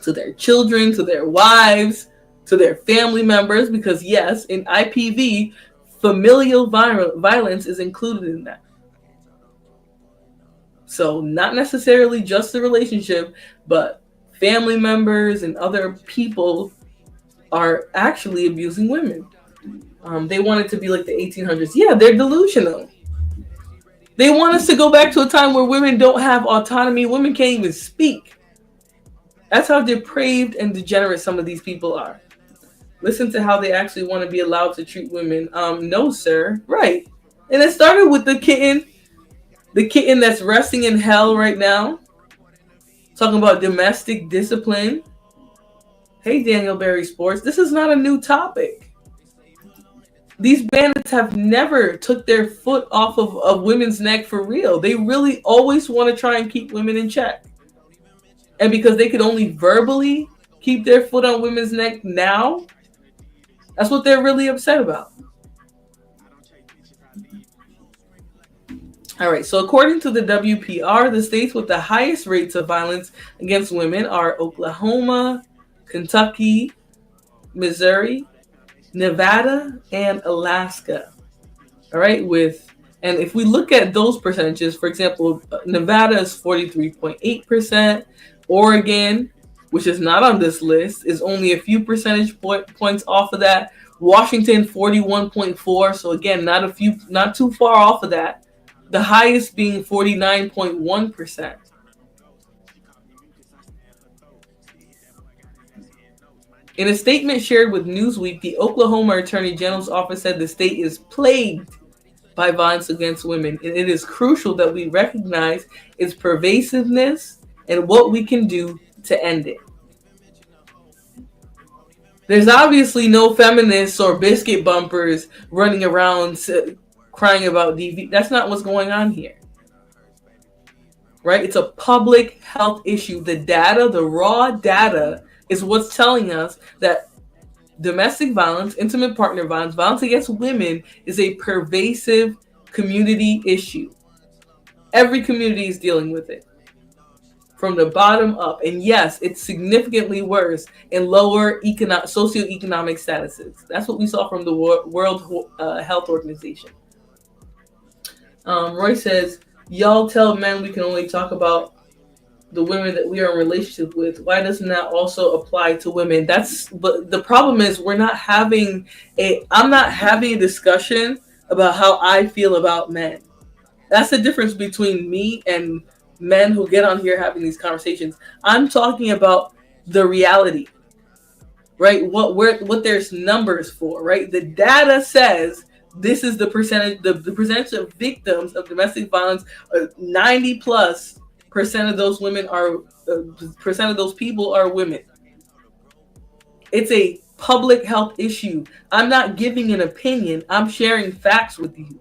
Speaker 3: to their children, to their wives, to their family members, because yes, in IPV, familial violence is included in that. So not necessarily just the relationship, but family members and other people are actually abusing women. They want it to be like the 1800s. Yeah, they're delusional. They want us to go back to a time where women don't have autonomy. Women can't even speak. That's how depraved and degenerate some of these people are. Listen to how they actually want to be allowed to treat women. No, sir. Right. And it started with the kitten that's resting in hell right now. Talking about domestic discipline. Hey, Daniel Berry Sports. This is not a new topic. These bandits have never took their foot off of women's neck for real. They really always want to try and keep women in check. And because they could only verbally keep their foot on women's neck now, that's what they're really upset about. All right, so according to the WPR, the states with the highest rates of violence against women are Oklahoma, Kentucky, Missouri, Nevada, and Alaska. All right, and if we look at those percentages, for example, Nevada is 43.8%, Oregon, which is not on this list, is only a few percentage points off of that. Washington, 41.4%, so again, not too far off of that. The highest being 49.1%. In a statement shared with Newsweek, the Oklahoma Attorney General's office said the state is plagued by violence against women, and it is crucial that we recognize its pervasiveness and what we can do to end it. There's obviously no feminists or biscuit bumpers running around crying about DV. That's not what's going on here. Right? It's a public health issue. The data, the raw data, is what's telling us that domestic violence, intimate partner violence, violence against women is a pervasive community issue. Every community is dealing with it from the bottom up. And yes, it's significantly worse in lower socioeconomic statuses. That's what we saw from the World Health Organization. Roy says, y'all tell men we can only talk about the women that we are in relationship with. Why doesn't that also apply to women? But the problem is I'm not having a discussion about how I feel about men. That's the difference between me and men who get on here having these conversations. I'm talking about the reality, right? What there's numbers for, right? The data says this is the percentage, the percentage of victims of domestic violence. 90+% of those women are percent of those people are women. It's a public health issue. I'm not giving an opinion. I'm sharing facts with you.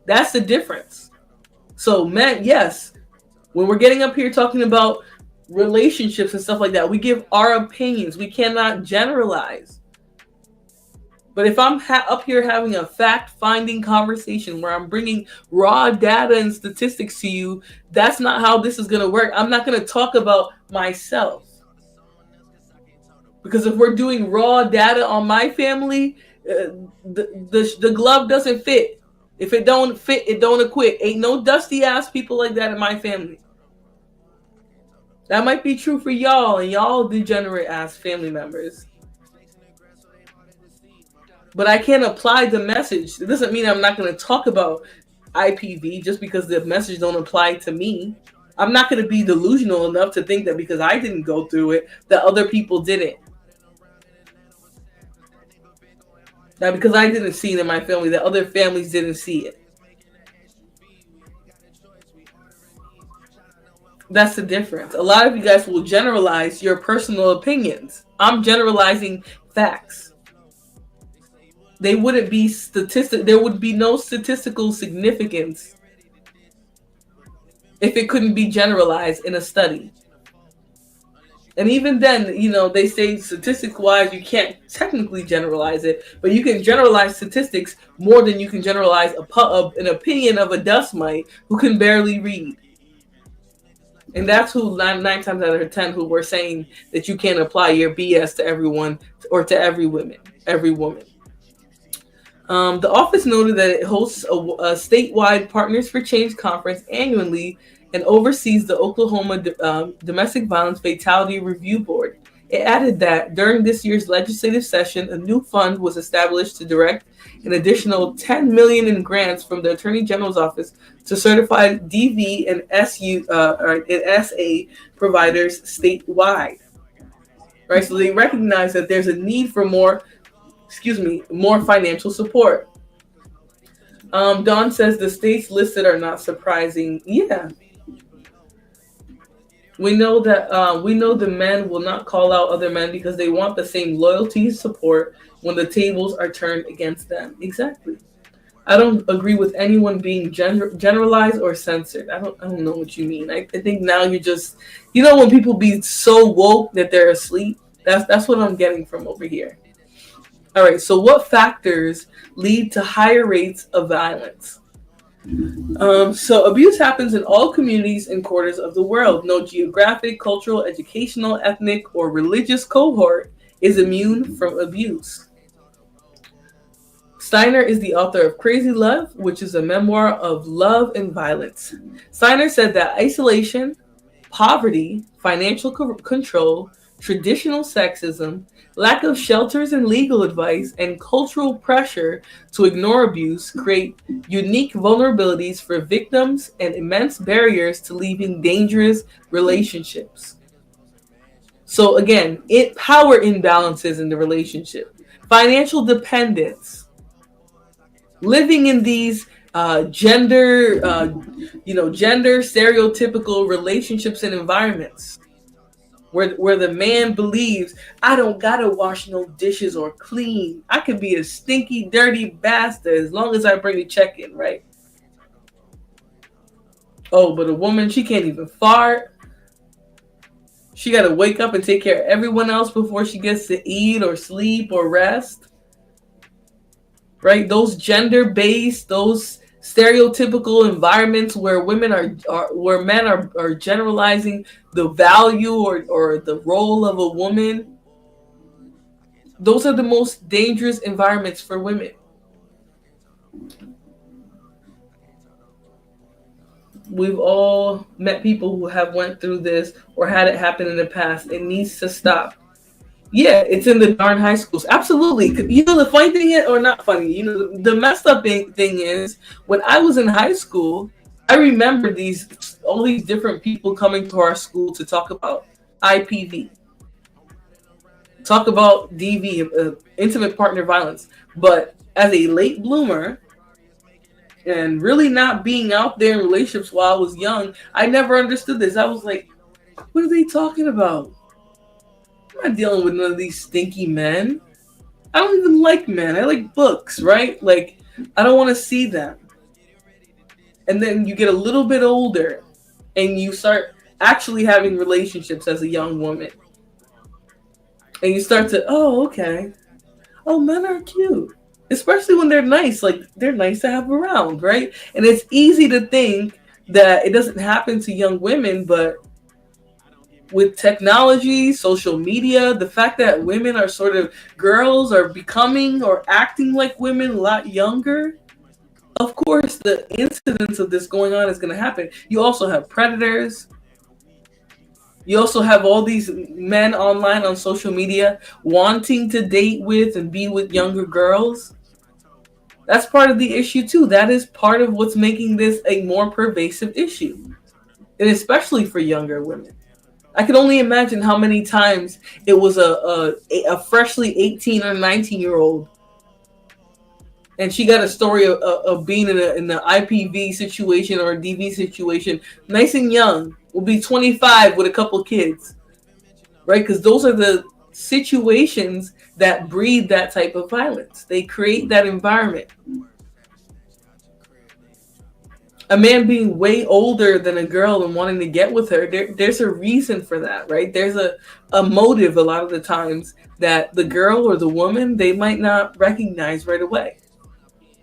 Speaker 3: That's the difference. So men, yes, when we're getting up here talking about relationships and stuff like that, we give our opinions. We cannot generalize. But if I'm up here having a fact-finding conversation where I'm bringing raw data and statistics to you, that's not how this is going to work. I'm not going to talk about myself. Because if we're doing raw data on my family, the glove doesn't fit. If it don't fit, it don't acquit. Ain't no dusty ass people like that in my family. That might be true for y'all and y'all degenerate ass family members. But I can't apply the message. It doesn't mean I'm not going to talk about IPV just because the message don't apply to me. I'm not going to be delusional enough to think that because I didn't go through it, that other people didn't. Now, because I didn't see it in my family, that other families didn't see it. That's the difference. A lot of you guys will generalize your personal opinions. I'm generalizing facts. They wouldn't be there would be no statistical significance if it couldn't be generalized in a study. And even then, they say statistics-wise, you can't technically generalize it, but you can generalize statistics more than you can generalize an opinion of a dust mite who can barely read. And that's who 9 times out of 10 who were saying that you can't apply your BS to everyone or to every woman. The office noted that it hosts a statewide Partners for Change conference annually and oversees the Oklahoma Domestic Violence Fatality Review Board. It added that during this year's legislative session, a new fund was established to direct an additional $10 million in grants from the Attorney General's office to certify DV and SA providers statewide. Right, so they recognize that there's a need for more financial support. Dawn says the states listed are not surprising. Yeah. We know that the men will not call out other men because they want the same loyalty and support when the tables are turned against them. Exactly. I don't agree with anyone being generalized or censored. I don't know what you mean. I think now you're just, when people be so woke that they're asleep. That's what I'm getting from over here. All right. So what factors lead to higher rates of violence? So abuse happens in all communities and quarters of the world. No geographic, cultural, educational, ethnic, or religious cohort is immune from abuse. Steiner is the author of Crazy Love, which is a memoir of love and violence. Steiner said that isolation, poverty, financial control, traditional sexism, lack of shelters and legal advice, and cultural pressure to ignore abuse create unique vulnerabilities for victims and immense barriers to leaving dangerous relationships. So again, power imbalances in the relationship, financial dependence, living in these gender stereotypical relationships and environments. Where the man believes, I don't gotta wash no dishes or clean. I could be a stinky, dirty bastard as long as I bring a check in, right? Oh, but a woman, she can't even fart. She gotta wake up and take care of everyone else before she gets to eat or sleep or rest. Right? Those gender-based, those stereotypical environments where women are where men are generalizing the value or the role of a woman. Those are the most dangerous environments for women. We've all met people who have went through this or had it happen in the past. It needs to stop. Yeah, it's in the darn high schools. Absolutely. You know, the funny thing is, or not funny, you know, the messed up thing is, when I was in high school, I remember all these different people coming to our school to talk about IPV, talk about DV, intimate partner violence. But as a late bloomer, and really not being out there in relationships while I was young, I never understood this. I was like, what are they talking about? I'm not dealing with none of these stinky men. I don't even like men. I like books, right? Like, I don't want to see them. And then you get a little bit older and you start actually having relationships as a young woman. And you start to, oh, okay. Oh, men are cute. Especially when they're nice. Like, they're nice to have around, right? And it's easy to think that it doesn't happen to young women, but with technology, social media, the fact that women are sort of, girls are becoming or acting like women a lot younger, of course, the incidence of this going on is going to happen. You also have predators. You also have all these men online on social media wanting to date with and be with younger girls. That's part of the issue too. That is part of what's making this a more pervasive issue, and especially for younger women. I can only imagine how many times it was a freshly 18 or 19-year-old, and she got a story of being in an IPV situation or a DV situation, nice and young, will be 25 with a couple kids, right? Because those are the situations that breed that type of violence. They create that environment. A man being way older than a girl and wanting to get with her, there's a reason for that, right? There's a motive a lot of the times that the girl or the woman, they might not recognize right away.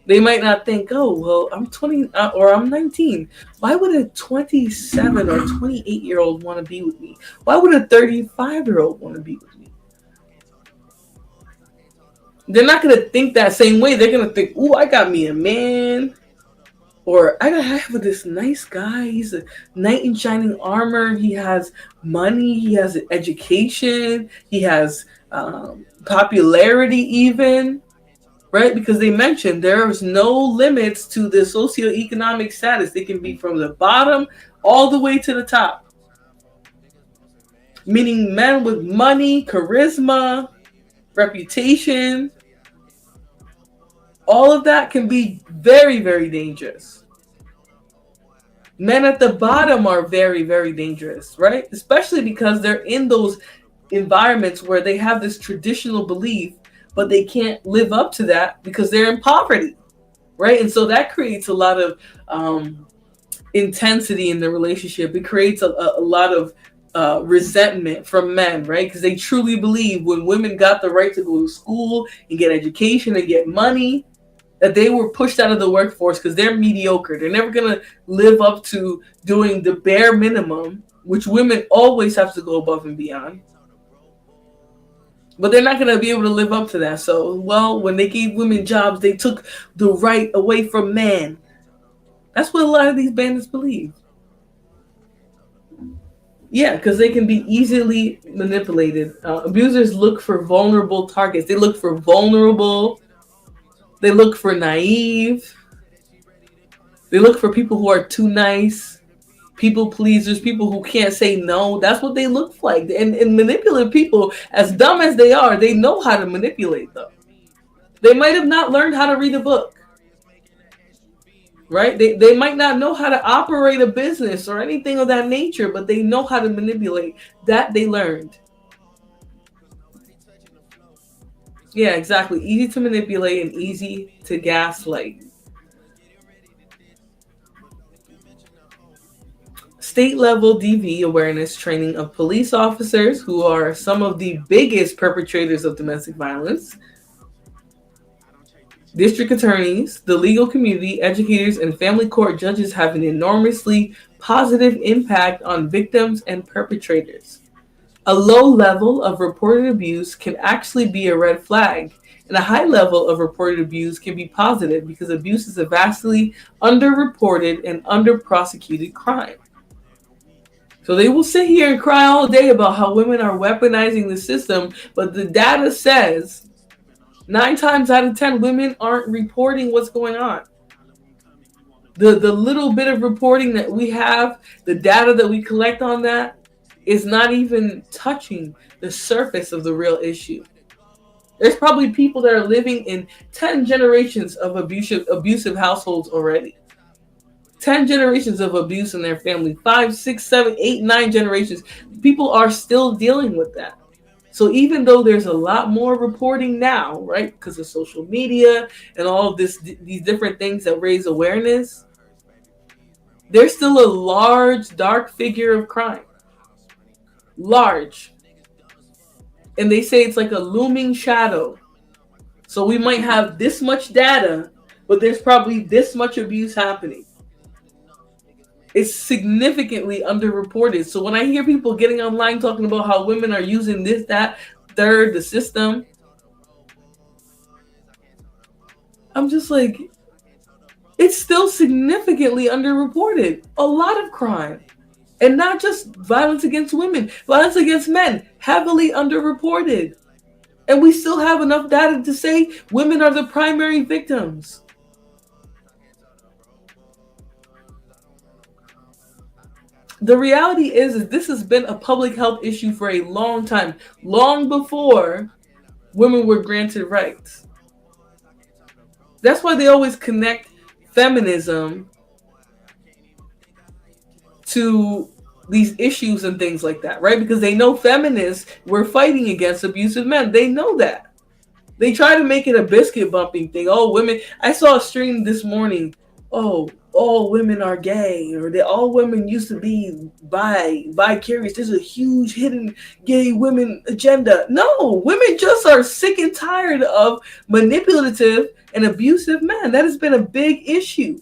Speaker 3: They might not think, oh, well, I'm 20 or I'm 19. Why would a 27 or 28-year-old want to be with me? Why would a 35-year-old want to be with me? They're not going to think that same way. They're going to think, ooh, I got me a man. Or I have this nice guy. He's a knight in shining armor. He has money. He has an education. He has popularity even. Right? Because they mentioned there's no limits to the socioeconomic status. They can be from the bottom all the way to the top. Meaning men with money, charisma, reputation, all of that can be very, very dangerous. Men at the bottom are very, very dangerous, right? Especially because they're in those environments where they have this traditional belief, but they can't live up to that because they're in poverty, right? And so that creates a lot of intensity in the relationship. It creates a lot of resentment from men, right? Because they truly believe when women got the right to go to school and get education and get money, that they were pushed out of the workforce because they're mediocre. They're never going to live up to doing the bare minimum, which women always have to go above and beyond. But they're not going to be able to live up to that. So, well, when they gave women jobs, they took the right away from men. That's what a lot of these bandits believe. Yeah, because they can be easily manipulated. Abusers look for vulnerable targets. They look for vulnerable. They look for naive. They look for people who are too nice. People pleasers, people who can't say no. That's what they look like. And manipulative people, as dumb as they are, they know how to manipulate them. They might have not learned how to read a book. Right? They might not know how to operate a business or anything of that nature, but they know how to manipulate. That they learned. Yeah, exactly. Easy to manipulate and easy to gaslight. State-level DV awareness training of police officers, who are some of the biggest perpetrators of domestic violence. District attorneys, the legal community, educators, and family court judges have an enormously positive impact on victims and perpetrators. A low level of reported abuse can actually be a red flag, and a high level of reported abuse can be positive because abuse is a vastly underreported and underprosecuted crime. So they will sit here and cry all day about how women are weaponizing the system, but the data says 9 times out of 10 women aren't reporting what's going on. The little bit of reporting that we have, the data that we collect on that, is not even touching the surface of the real issue. There's probably people that are living in 10 generations of abusive households already. 10 generations of abuse in their family, 5, 6, 7, 8, 9 generations. People are still dealing with that. So even though there's a lot more reporting now, right, because of social media and all of these different things that raise awareness, there's still a large, dark figure of crime. Large. And they say it's like a looming shadow. So we might have this much data, but there's probably this much abuse happening. It's significantly underreported. So when I hear people getting online talking about how women are using this, that, third, the system, I'm just like, it's still significantly underreported. A lot of crime. And not just violence against women, violence against men, heavily underreported. And we still have enough data to say women are the primary victims. The reality is this has been a public health issue for a long time, long before women were granted rights. That's why they always connect feminism to these issues and things like that, right? Because they know feminists were fighting against abusive men. They know that. They try to make it a biscuit bumping thing. Oh, women. I saw a stream this morning. Oh, all women are gay, or that all women used to be bi-curious. There's a huge hidden gay women agenda. No, women just are sick and tired of manipulative and abusive men. That has been a big issue.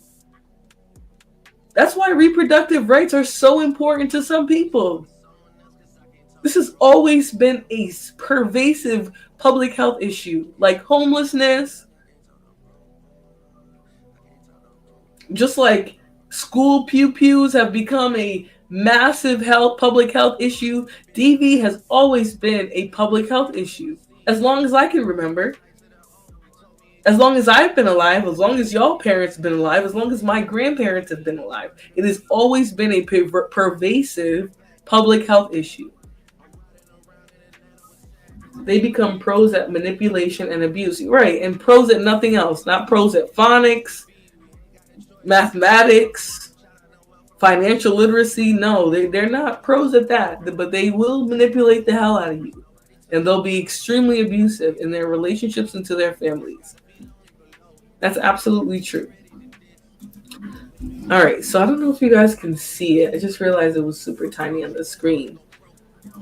Speaker 3: That's why reproductive rights are so important to some people. This has always been a pervasive public health issue, like homelessness, just like school pews have become a massive public health issue. DV has always been a public health issue, as long as I can remember. As long as I've been alive, as long as y'all parents have been alive, as long as my grandparents have been alive, it has always been a pervasive public health issue. They become pros at manipulation and abuse. Right, and pros at nothing else. Not pros at phonics, mathematics, financial literacy. No, they're not pros at that. But they will manipulate the hell out of you. And they'll be extremely abusive in their relationships and to their families. That's absolutely true. All right, so I don't know if you guys can see it. I just realized it was super tiny on the screen.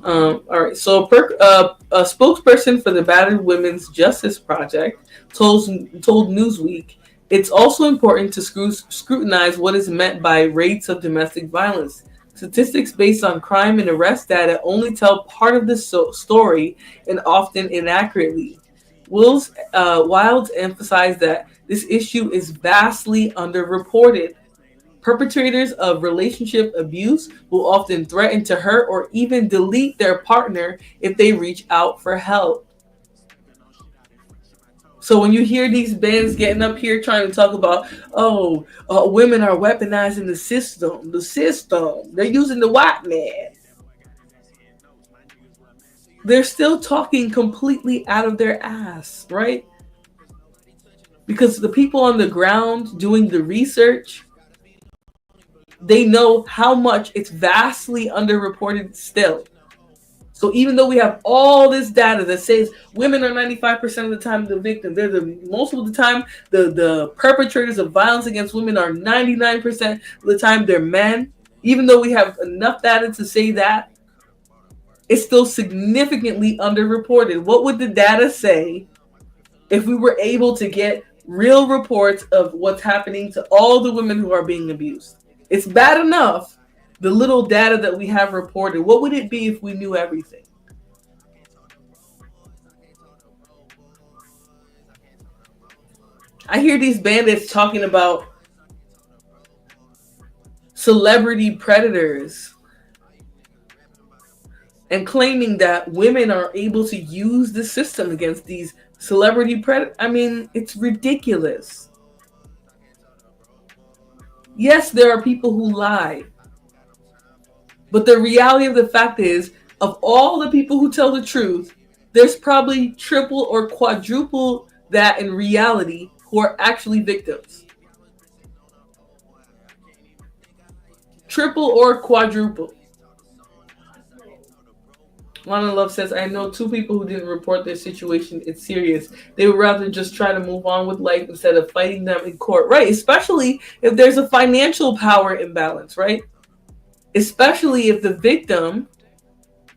Speaker 3: All right, so a spokesperson for the Battered Women's Justice Project told Newsweek it's also important to scrutinize what is meant by rates of domestic violence. Statistics based on crime and arrest data only tell part of the story and often inaccurately. Wilds emphasized that this issue is vastly underreported. Perpetrators of relationship abuse will often threaten to hurt or even delete their partner if they reach out for help. So when you hear these bands getting up here trying to talk about, women are weaponizing the system, they're using the white man. They're still talking completely out of their ass, right? Because the people on the ground doing the research, they know how much it's vastly underreported still. So even though we have all this data that says women are 95% of the time the victim, they're most of the time the perpetrators of violence against women are 99% of the time they're men. Even though we have enough data to say that, it's still significantly underreported. What would the data say if we were able to get real reports of what's happening to all the women who are being abused. It's bad enough, the little data that we have reported. What would it be if we knew everything? I hear these bandits talking about celebrity predators and claiming that women are able to use the system against these celebrity predators. I mean, it's ridiculous. Yes, there are people who lie. But the reality of the fact is, of all the people who tell the truth, there's probably triple or quadruple that in reality who are actually victims. Triple or quadruple. Lana Love says, I know two people who didn't report their situation. It's serious. They would rather just try to move on with life instead of fighting them in court. Right. Especially if there's a financial power imbalance, right? Especially if the victim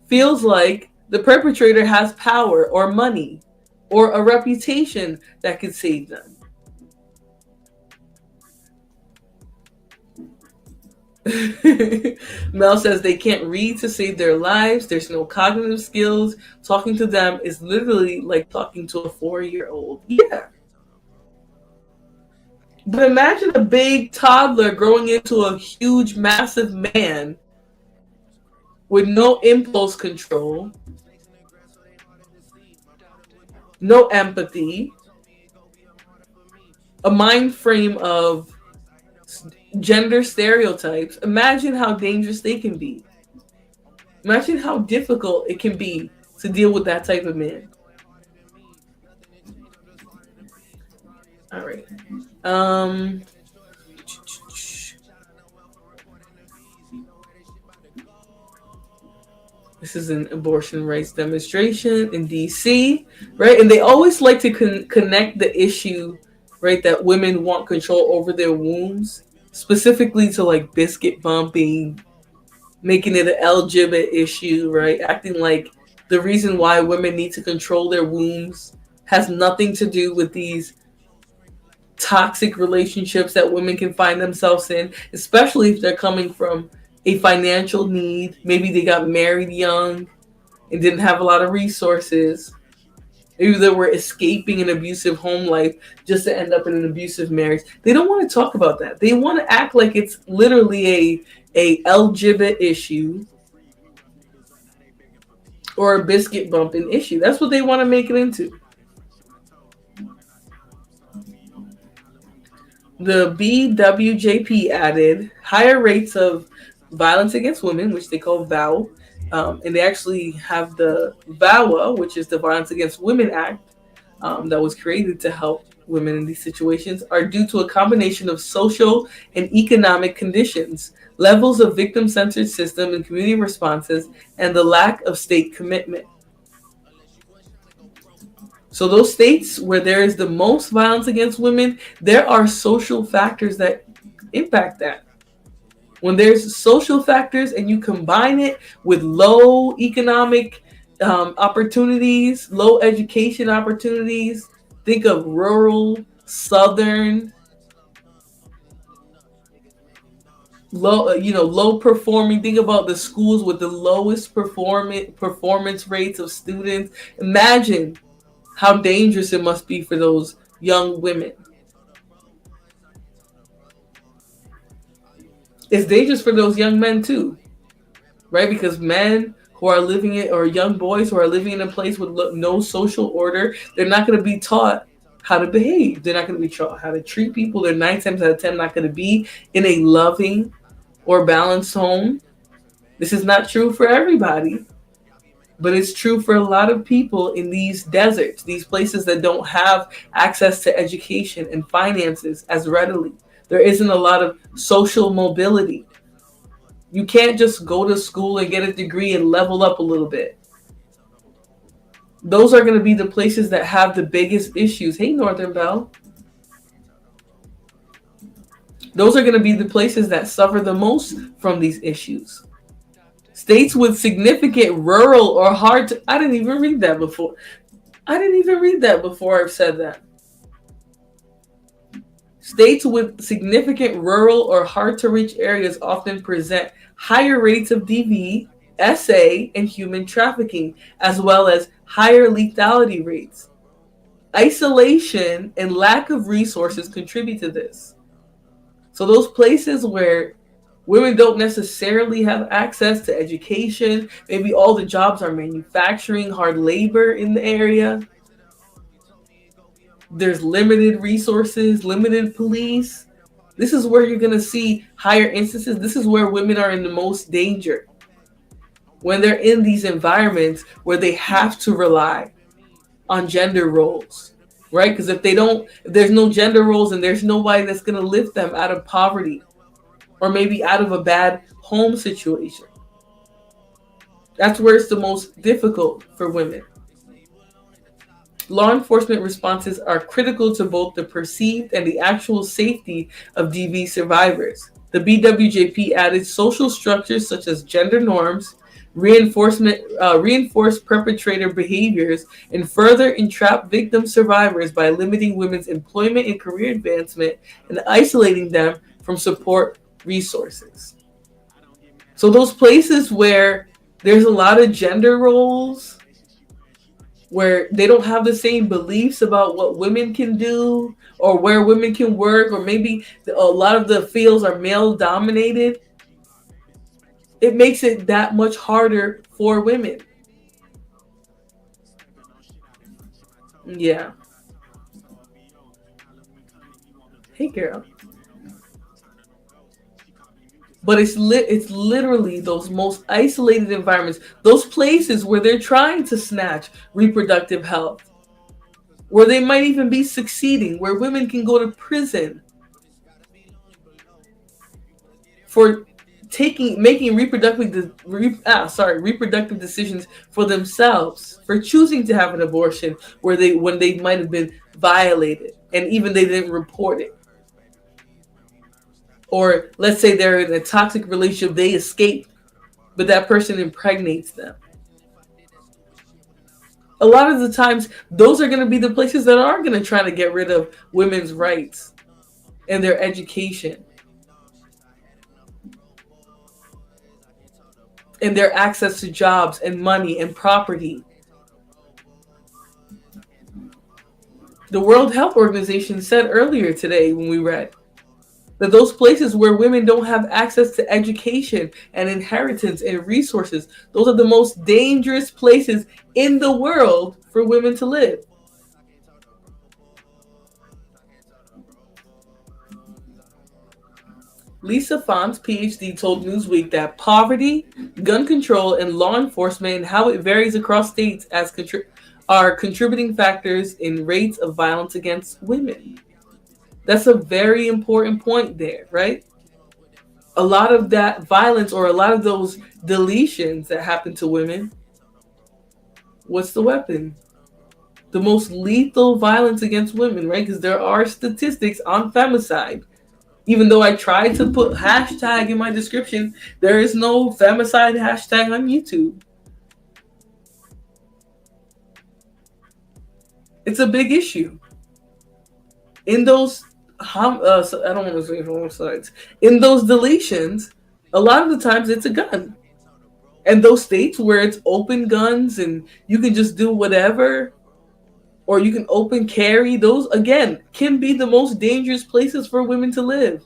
Speaker 3: feels like the perpetrator has power or money or a reputation that could save them. Mel says they can't read to save their lives. There's no cognitive skills. Talking to them is literally like talking to a 4-year-old. Yeah. But imagine a big toddler growing into a huge, massive man with no impulse control, no empathy, a mind frame of gender stereotypes. Imagine how dangerous they can be. Imagine how difficult it can be to deal with that type of man. All right. This is an abortion rights demonstration in DC, right? And they always like to connect the issue, right, that women want control over their wombs, specifically to like biscuit bumping, making it an LGBT issue, right? Acting like the reason why women need to control their wombs has nothing to do with these toxic relationships that women can find themselves in, especially if they're coming from a financial need. Maybe they got married young and didn't have a lot of resources. Maybe they were escaping an abusive home life just to end up in an abusive marriage. They don't want to talk about that. They want to act like it's literally a LGBT issue or a biscuit bumping issue. That's what they want to make it into. The BWJP added higher rates of violence against women, which they call VOW, and they actually have the VOWA, which is the Violence Against Women Act, that was created to help women in these situations, are due to a combination of social and economic conditions, levels of victim-centered system and community responses, and the lack of state commitment. So those states where there is the most violence against women, there are social factors that impact that. When there's social factors and you combine it with low economic opportunities, low education opportunities, think of rural, southern, low performing. Think about the schools with the lowest performance rates of students. Imagine how dangerous it must be for those young women. It's dangerous for those young men too, right? Because men who are living in, or young boys who are living in a place with no social order, they're not going to be taught how to behave. They're not going to be taught how to treat people. They're 9 times out of 10 not going to be in a loving or balanced home. This is not true for everybody, but it's true for a lot of people in these deserts, these places that don't have access to education and finances as readily. There isn't a lot of social mobility. You can't just go to school and get a degree and level up a little bit. Those are going to be the places that have the biggest issues. Hey, Northern Belle. Those are going to be the places that suffer the most from these issues. States with significant rural or hard to... I didn't even read that before. I've said that. States with significant rural or hard to reach areas often present higher rates of DV, SA, and human trafficking, as well as higher lethality rates. Isolation and lack of resources contribute to this. So, those places where women don't necessarily have access to education, maybe all the jobs are manufacturing, hard labor in the area, there's limited resources, limited police. This is where you're going to see higher instances. This is where women are in the most danger when they're in these environments where they have to rely on gender roles, right? Because if there's no gender roles and there's nobody that's going to lift them out of poverty or maybe out of a bad home situation. That's where it's the most difficult for women. Law enforcement responses are critical to both the perceived and the actual safety of DV survivors. The BWJP added social structures such as gender norms, reinforced perpetrator behaviors, and further entrap victim survivors by limiting women's employment and career advancement and isolating them from support resources. So those places where there's a lot of gender roles, where they don't have the same beliefs about what women can do or where women can work, or maybe a lot of the fields are male dominated, it makes it that much harder for women. Yeah. Hey, girl. But it's literally those most isolated environments, those places where they're trying to snatch reproductive health, where they might even be succeeding, where women can go to prison for making reproductive decisions for themselves, for choosing to have an abortion when they might have been violated and even they didn't report it. Or let's say they're in a toxic relationship, they escape, but that person impregnates them. A lot of the times, those are going to be the places that are going to try to get rid of women's rights and their education and their access to jobs and money and property. The World Health Organization said earlier today when we read that those places where women don't have access to education and inheritance and resources, those are the most dangerous places in the world for women to live. Lisa Fons, PhD, told Newsweek that poverty, gun control, and law enforcement and how it varies across states are contributing factors in rates of violence against women. That's a very important point there, right? A lot of that violence or a lot of those deletions that happen to women, what's the weapon? The most lethal violence against women, right? Because there are statistics on femicide. Even though I tried to put hashtag in my description, there is no femicide hashtag on YouTube. It's a big issue. In those I don't want to say homicides. In those deletions, a lot of the times it's a gun. And those states where it's open guns and you can just do whatever, or you can open carry, those, again, can be the most dangerous places for women to live.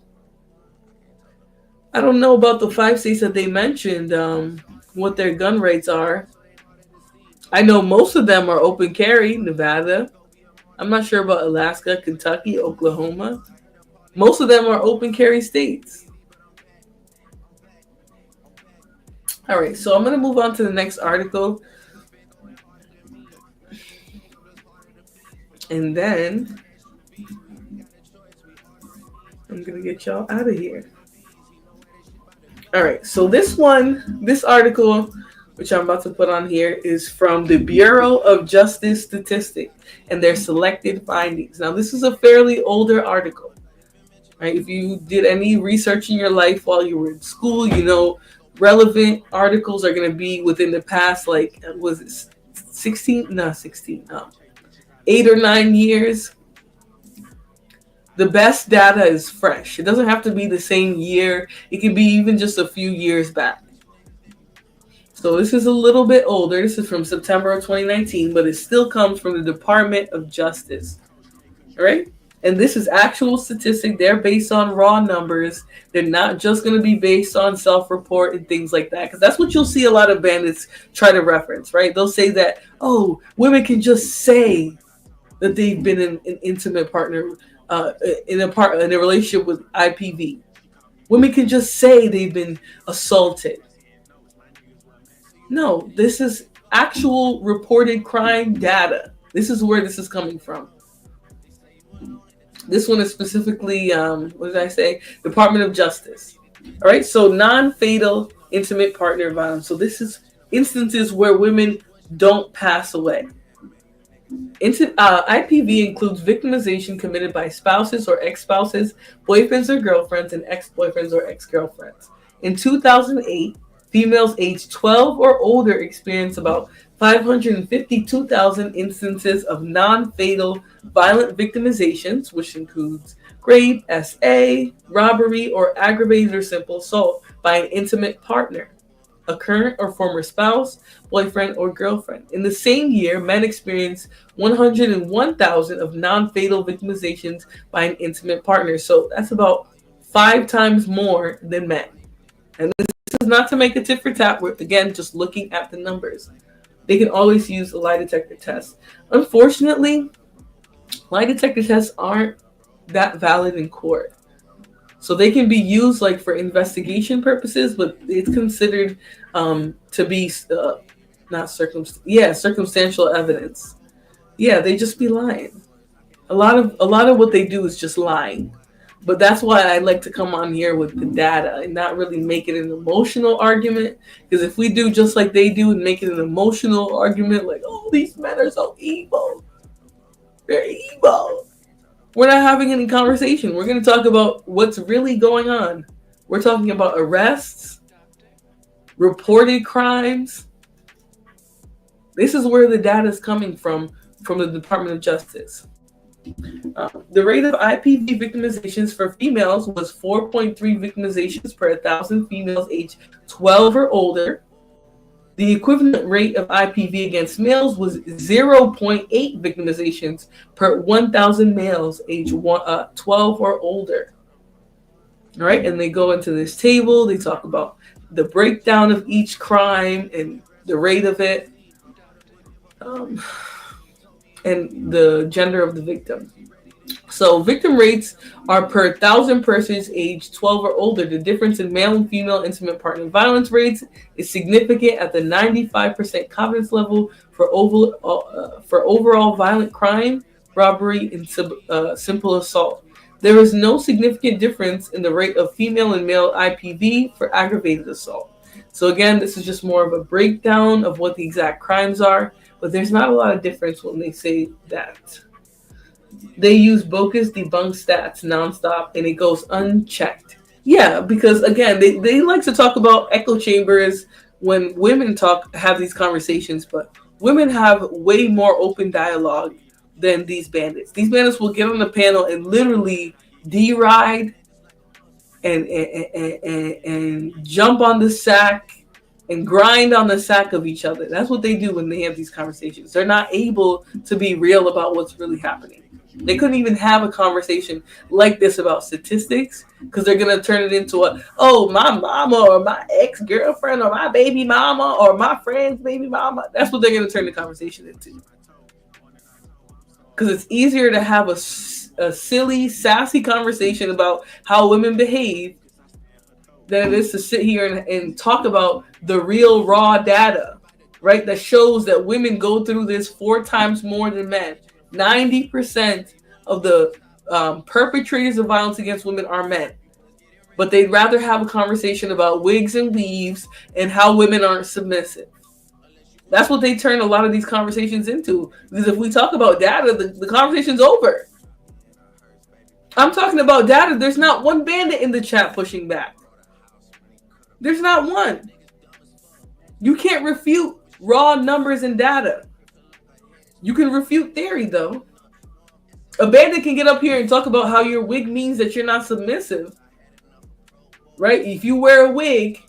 Speaker 3: I don't know about the 5 states that they mentioned, what their gun rates are. I know most of them are open carry, Nevada. I'm not sure about Alaska, Kentucky, Oklahoma. Most of them are open carry states. All right, so I'm going to move on to the next article. And then I'm going to get y'all out of here. All right, so this article, which I'm about to put on here, is from the Bureau of Justice Statistics and their selected findings. Now, this is a fairly older article, right? If you did any research in your life while you were in school, you know, relevant articles are going to be within the past, 8 or 9 years. The best data is fresh. It doesn't have to be the same year. It can be even just a few years back. So this is a little bit older. This is from September of 2019, but it still comes from the Department of Justice. All right? And this is actual statistic. They're based on raw numbers. They're not just going to be based on self-report and things like that. Because that's what you'll see a lot of bandits try to reference, right? They'll say that, oh, women can just say that they've been in an intimate partner, in a relationship with IPV. Women can just say they've been assaulted. No, this is actual reported crime data. This is where this is coming from. This one is specifically, what did I say? Department of Justice. All right, so non-fatal intimate partner violence. So this is instances where women don't pass away. IPV includes victimization committed by spouses or ex-spouses, boyfriends or girlfriends, and ex-boyfriends or ex-girlfriends. In 2008, females aged 12 or older experienced about 552,000 instances of non-fatal violent victimizations, which includes rape, SA, robbery, or aggravated or simple assault by an intimate partner, a current or former spouse, boyfriend, or girlfriend. In the same year, men experienced 101,000 of non-fatal victimizations by an intimate partner. So that's about 5 times more than men. And this is not to make a tit for tat. We're, again, just looking at the numbers. They can always use a lie detector test. Unfortunately, lie detector tests aren't that valid in court. So they can be used like for investigation purposes, but it's considered to be circumstantial evidence. Yeah, they just be lying. A lot of what they do is just lying. But that's why I like to come on here with the data and not really make it an emotional argument. Because if we do just like they do and make it an emotional argument, like, oh, these men are so evil. They're evil. We're not having any conversation. We're going to talk about what's really going on. We're talking about arrests, reported crimes. This is where the data is coming from the Department of Justice. The rate of IPV victimizations for females was 4.3 victimizations per 1,000 females aged 12 or older. The equivalent rate of IPV against males was 0.8 victimizations per 1,000 males aged 12 or older. All right, and they go into this table. They talk about the breakdown of each crime and the rate of it, and the gender of the victim. So victim rates are per 1,000 persons aged 12 or older. The difference in male and female intimate partner violence rates is significant at the 95% confidence level for overall violent crime, robbery, and simple assault. There is no significant difference in the rate of female and male IPV for aggravated assault. So again, this is just more of a breakdown of what the exact crimes are, but there's not a lot of difference when they say that. They use bogus debunk stats nonstop and it goes unchecked. Yeah, because again, they like to talk about echo chambers when women have these conversations, but women have way more open dialogue than these bandits. These bandits will get on the panel and literally deride and jump on the sack and grind on the sack of each other. That's what they do when they have these conversations. They're not able to be real about what's really happening. They couldn't even have a conversation like this about statistics because they're going to turn it into my mama or my ex-girlfriend or my baby mama or my friend's baby mama. That's what they're going to turn the conversation into. Because it's easier to have a silly, sassy conversation about how women behave than it is to sit here and talk about the real raw data, right? That shows that women go through this 4 times more than men. 90% of the perpetrators of violence against women are men. But they'd rather have a conversation about wigs and weaves and how women aren't submissive. That's what they turn a lot of these conversations into. Because if we talk about data, the conversation's over. I'm talking about data. There's not one bandit in the chat pushing back. There's not one. You can't refute raw numbers and data. You can refute theory, though. A bandit can get up here and talk about how your wig means that you're not submissive, right? If you wear a wig,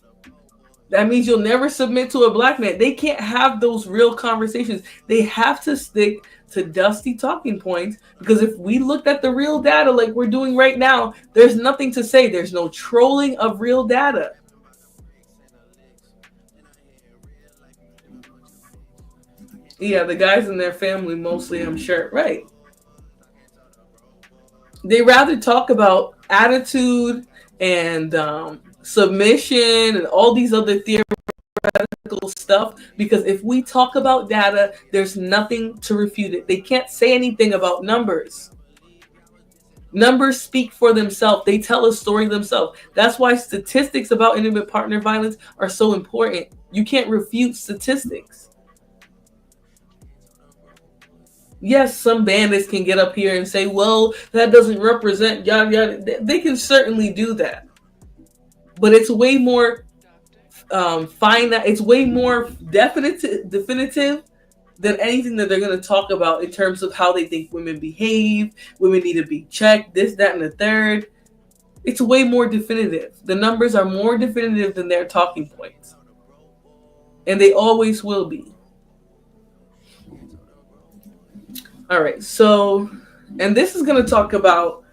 Speaker 3: that means you'll never submit to a black man. They can't have those real conversations. They have to stick to dusty talking points, because if we looked at the real data like we're doing right now, there's nothing to say. There's no trolling of real data. Yeah, the guys in their family mostly, I'm sure. Right. They rather talk about attitude and submission and all these other theoretical stuff, because if we talk about data, there's nothing to refute it. They can't say anything about numbers. Numbers speak for themselves. They tell a story themselves. That's why statistics about intimate partner violence are so important. You can't refute statistics. Yes, some bandits can get up here and say, well, that doesn't represent yada yada. They can certainly do that. But it's way more it's way more definitive than anything that they're going to talk about in terms of how they think women behave, women need to be checked, this, that, and the third. It's way more definitive. The numbers are more definitive than their talking points. And they always will be. All right, so, and this is going to talk about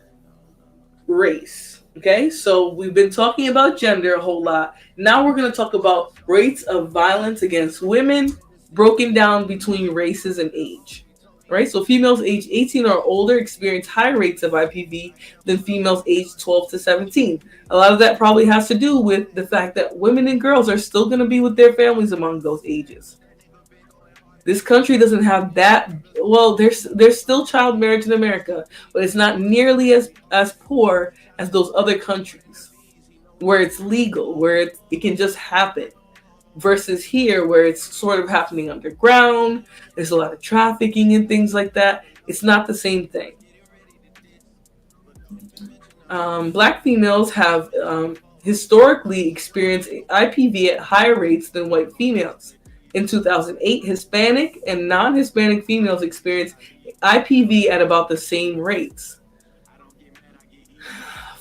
Speaker 3: race, okay? So we've been talking about gender a whole lot. Now we're going to talk about rates of violence against women broken down between races and age, right? So females age 18 or older experience higher rates of IPV than females age 12 to 17. A lot of that probably has to do with the fact that women and girls are still going to be with their families among those ages. This country doesn't have that. Well, there's still child marriage in America, but it's not nearly as poor as those other countries where it's legal, where it can just happen, versus here where it's sort of happening underground. There's a lot of trafficking and things like that. It's not the same thing. Black females have historically experienced IPV at higher rates than white females. In 2008, Hispanic and non-Hispanic females experienced IPV at about the same rates.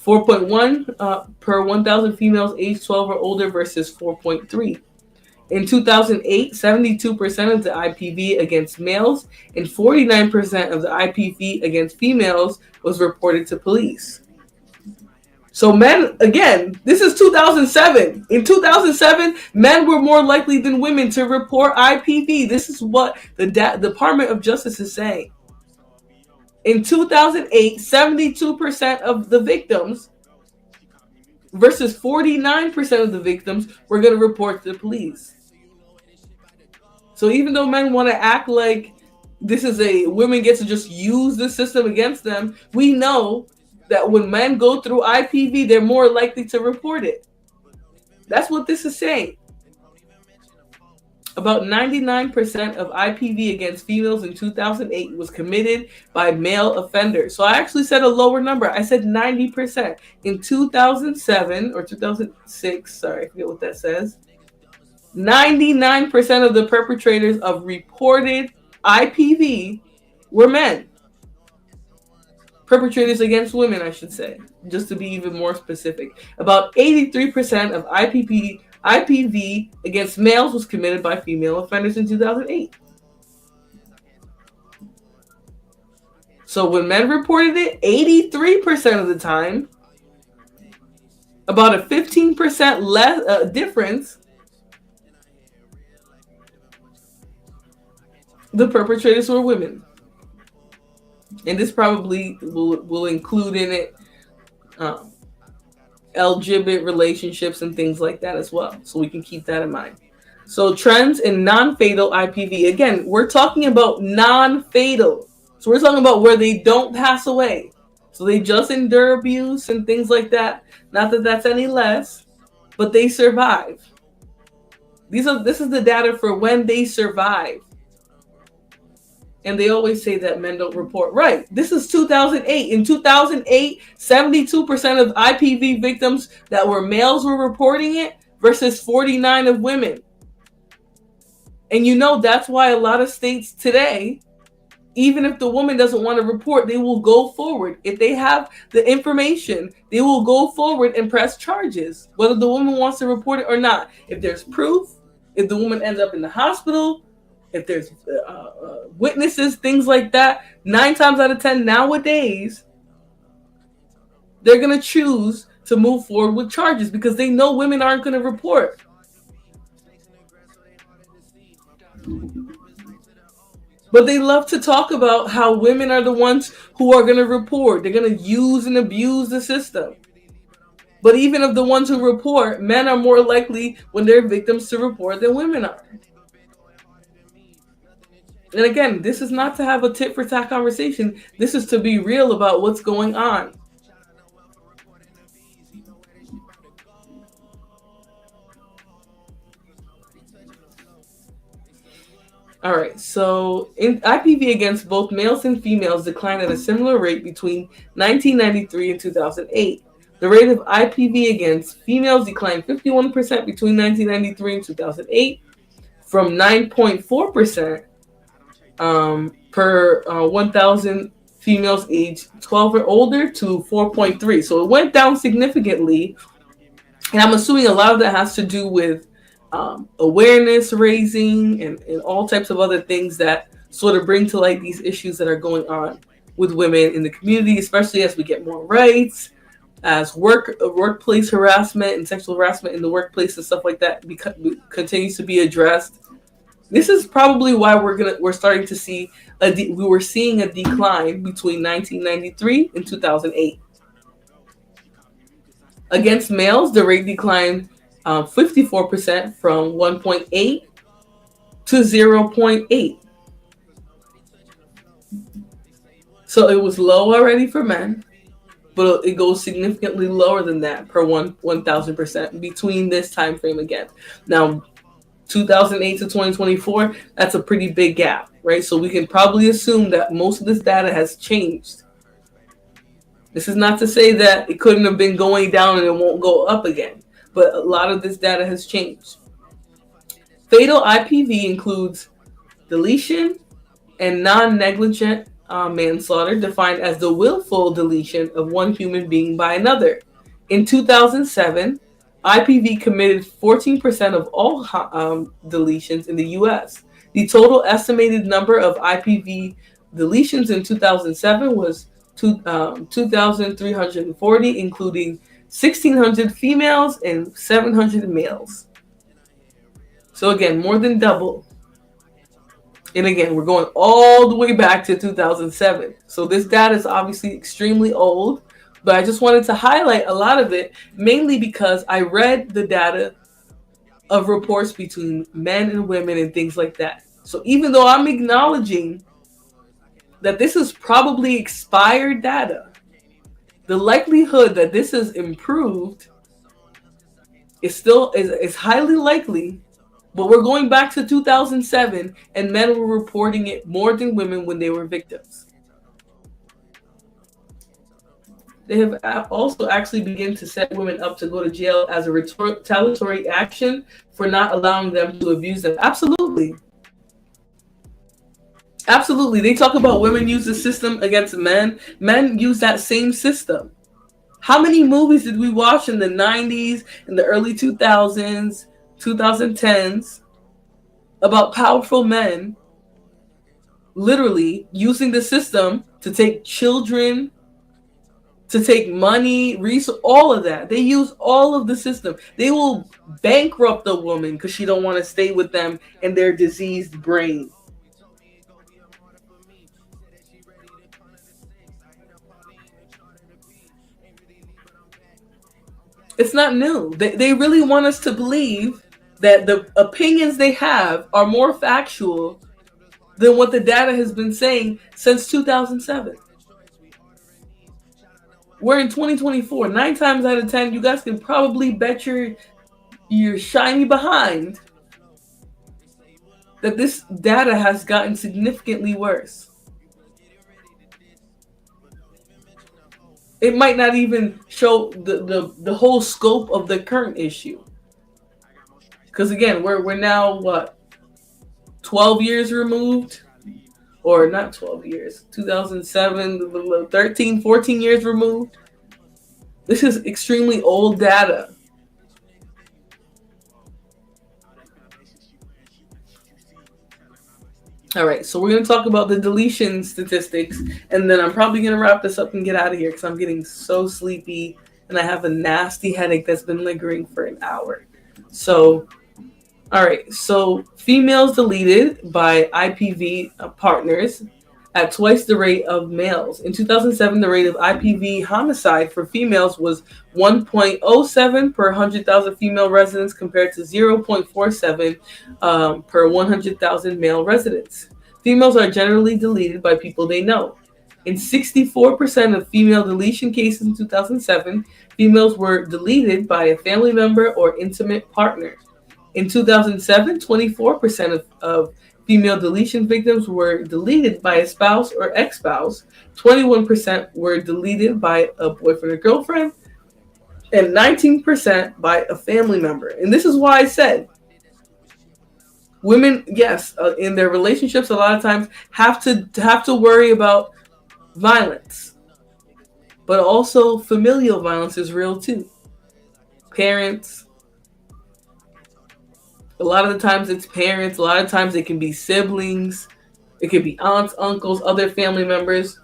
Speaker 3: 4.1 per 1,000 females age 12 or older versus 4.3. In 2008, 72% of the IPV against males and 49% of the IPV against females was reported to police. So men, again, this is 2007. In 2007, men were more likely than women to report IPV. This is what the Department of Justice is saying. In 2008, 72% of the victims versus 49% of the victims were going to report to the police. So even though men want to act like this is women get to just use the system against them, we know that when men go through IPV, they're more likely to report it. That's what this is saying. About 99% of IPV against females in 2008 was committed by male offenders. So I actually said a lower number. I said 90%. In 2007 or 2006, sorry, I forget what that says, 99% of the perpetrators of reported IPV were men. Perpetrators against women, I should say, just to be even more specific. About 83% of IPV against males was committed by female offenders in 2008. So when men reported it, 83% of the time, about a 15% less difference, the perpetrators were women. And this probably will include in it LGBT relationships and things like that as well. So we can keep that in mind. So trends in non-fatal IPV. Again, we're talking about non-fatal. So we're talking about where they don't pass away. So they just endure abuse and things like that. Not that that's any less, but they survive. This is the data for when they survive. And they always say that men don't report. Right. This is 2008. In 2008, 72% of IPV victims that were males were reporting it versus 49% of women. And that's why a lot of states today, even if the woman doesn't want to report, they will go forward. If they have the information, they will go forward and press charges, whether the woman wants to report it or not. If there's proof, if the woman ends up in the hospital, if there's witnesses, things like that, 9 times out of 10 nowadays, they're going to choose to move forward with charges because they know women aren't going to report. But they love to talk about how women are the ones who are going to report. They're going to use and abuse the system. But even of the ones who report, men are more likely when they're victims to report than women are. And again, this is not to have a tit for tat conversation. This is to be real about what's going on. All right, so IPV against both males and females declined at a similar rate between 1993 and 2008. The rate of IPV against females declined 51% between 1993 and 2008, from 9.4% per 1,000 females aged 12 or older to 4.3. So it went down significantly, and I'm assuming a lot of that has to do with awareness raising and all types of other things that sort of bring to light these issues that are going on with women in the community, especially as we get more rights, as workplace harassment and sexual harassment in the workplace and stuff like that continues to be addressed. This is probably why we're starting to see we were seeing a decline between 1993 and 2008. Against males, the rate declined 54% from 1.8 to 0.8. So it was low already for men, but it goes significantly lower than that per 1,000% between this time frame again. Now, 2008 to 2024, that's a pretty big gap, right? So we can probably assume that most of this data has changed. This is not to say that it couldn't have been going down and it won't go up again, but a lot of this data has changed. Fatal IPV includes deletion and non-negligent manslaughter, defined as the willful deletion of one human being by another. In 2007, IPV committed 14% of all deletions in the U.S. The total estimated number of IPV deletions in 2007 was 2,340, including 1,600 females and 700 males. So again, more than double. And again, we're going all the way back to 2007. So this data is obviously extremely old, but I just wanted to highlight a lot of it, mainly because I read the data of reports between men and women and things like that. So even though I'm acknowledging that this is probably expired data, the likelihood that this is improved is highly likely. But we're going back to 2007, and men were reporting it more than women when they were victims. They have also actually begun to set women up to go to jail as a retaliatory action for not allowing them to abuse them. Absolutely. Absolutely. They talk about women use the system against men. Men use that same system. How many movies did we watch in the 90s, in the early 2000s, 2010s, about powerful men literally using the system to take children, to take money, resource, all of that. They use all of the system. They will bankrupt the woman because she don't want to stay with them and their diseased brain. It's not new. They really want us to believe that the opinions they have are more factual than what the data has been saying since 2007. We're in 2024. 9 times out of 10, you guys can probably bet your shiny behind that this data has gotten significantly worse. It might not even show the whole scope of the current issue. Because again, we're now, 12 years removed? or not 12 years, 2007, 13, 14 years removed. This is extremely old data. All right, so we're going to talk about the deletion statistics, and then I'm probably going to wrap this up and get out of here because I'm getting so sleepy and I have a nasty headache that's been lingering for an hour. So, all right, so females deleted by IPV partners at twice the rate of males. In 2007, the rate of IPV homicide for females was 1.07 per 100,000 female residents compared to 0.47 per 100,000 male residents. Females are generally deleted by people they know. In 64% of female deletion cases in 2007, females were deleted by a family member or intimate partner. In 2007, 24% of female deletion victims were deleted by a spouse or ex-spouse, 21% were deleted by a boyfriend or girlfriend, and 19% by a family member. And this is why I said women, yes, in their relationships, a lot of times have to worry about violence, but also familial violence is real too. Parents. A lot of the times it's parents. A lot of times it can be siblings. It could be aunts, uncles, other family members.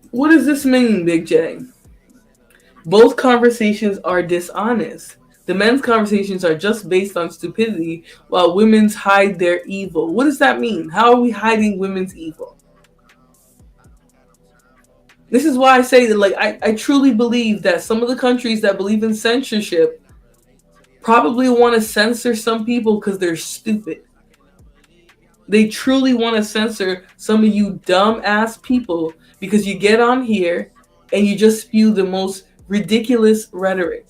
Speaker 3: What does this mean, Big J? Both conversations are dishonest. The men's conversations are just based on stupidity, while women's hide their evil. What does that mean? How are we hiding women's evil? This is why I say that, like, I truly believe that some of the countries that believe in censorship probably want to censor some people because they're stupid. They truly want to censor some of you dumb ass people because you get on here and you just spew the most ridiculous rhetoric.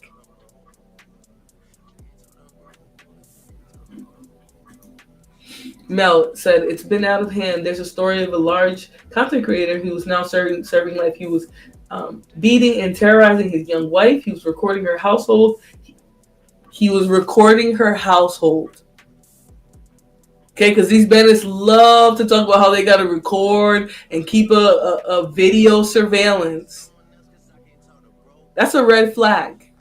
Speaker 3: Mel said, it's been out of hand. There's a story of a large content creator who is now serving life. He was beating and terrorizing his young wife. He was recording her household. He was recording her household. Okay, because these bandits love to talk about how they got to record and keep a video surveillance. That's a red flag.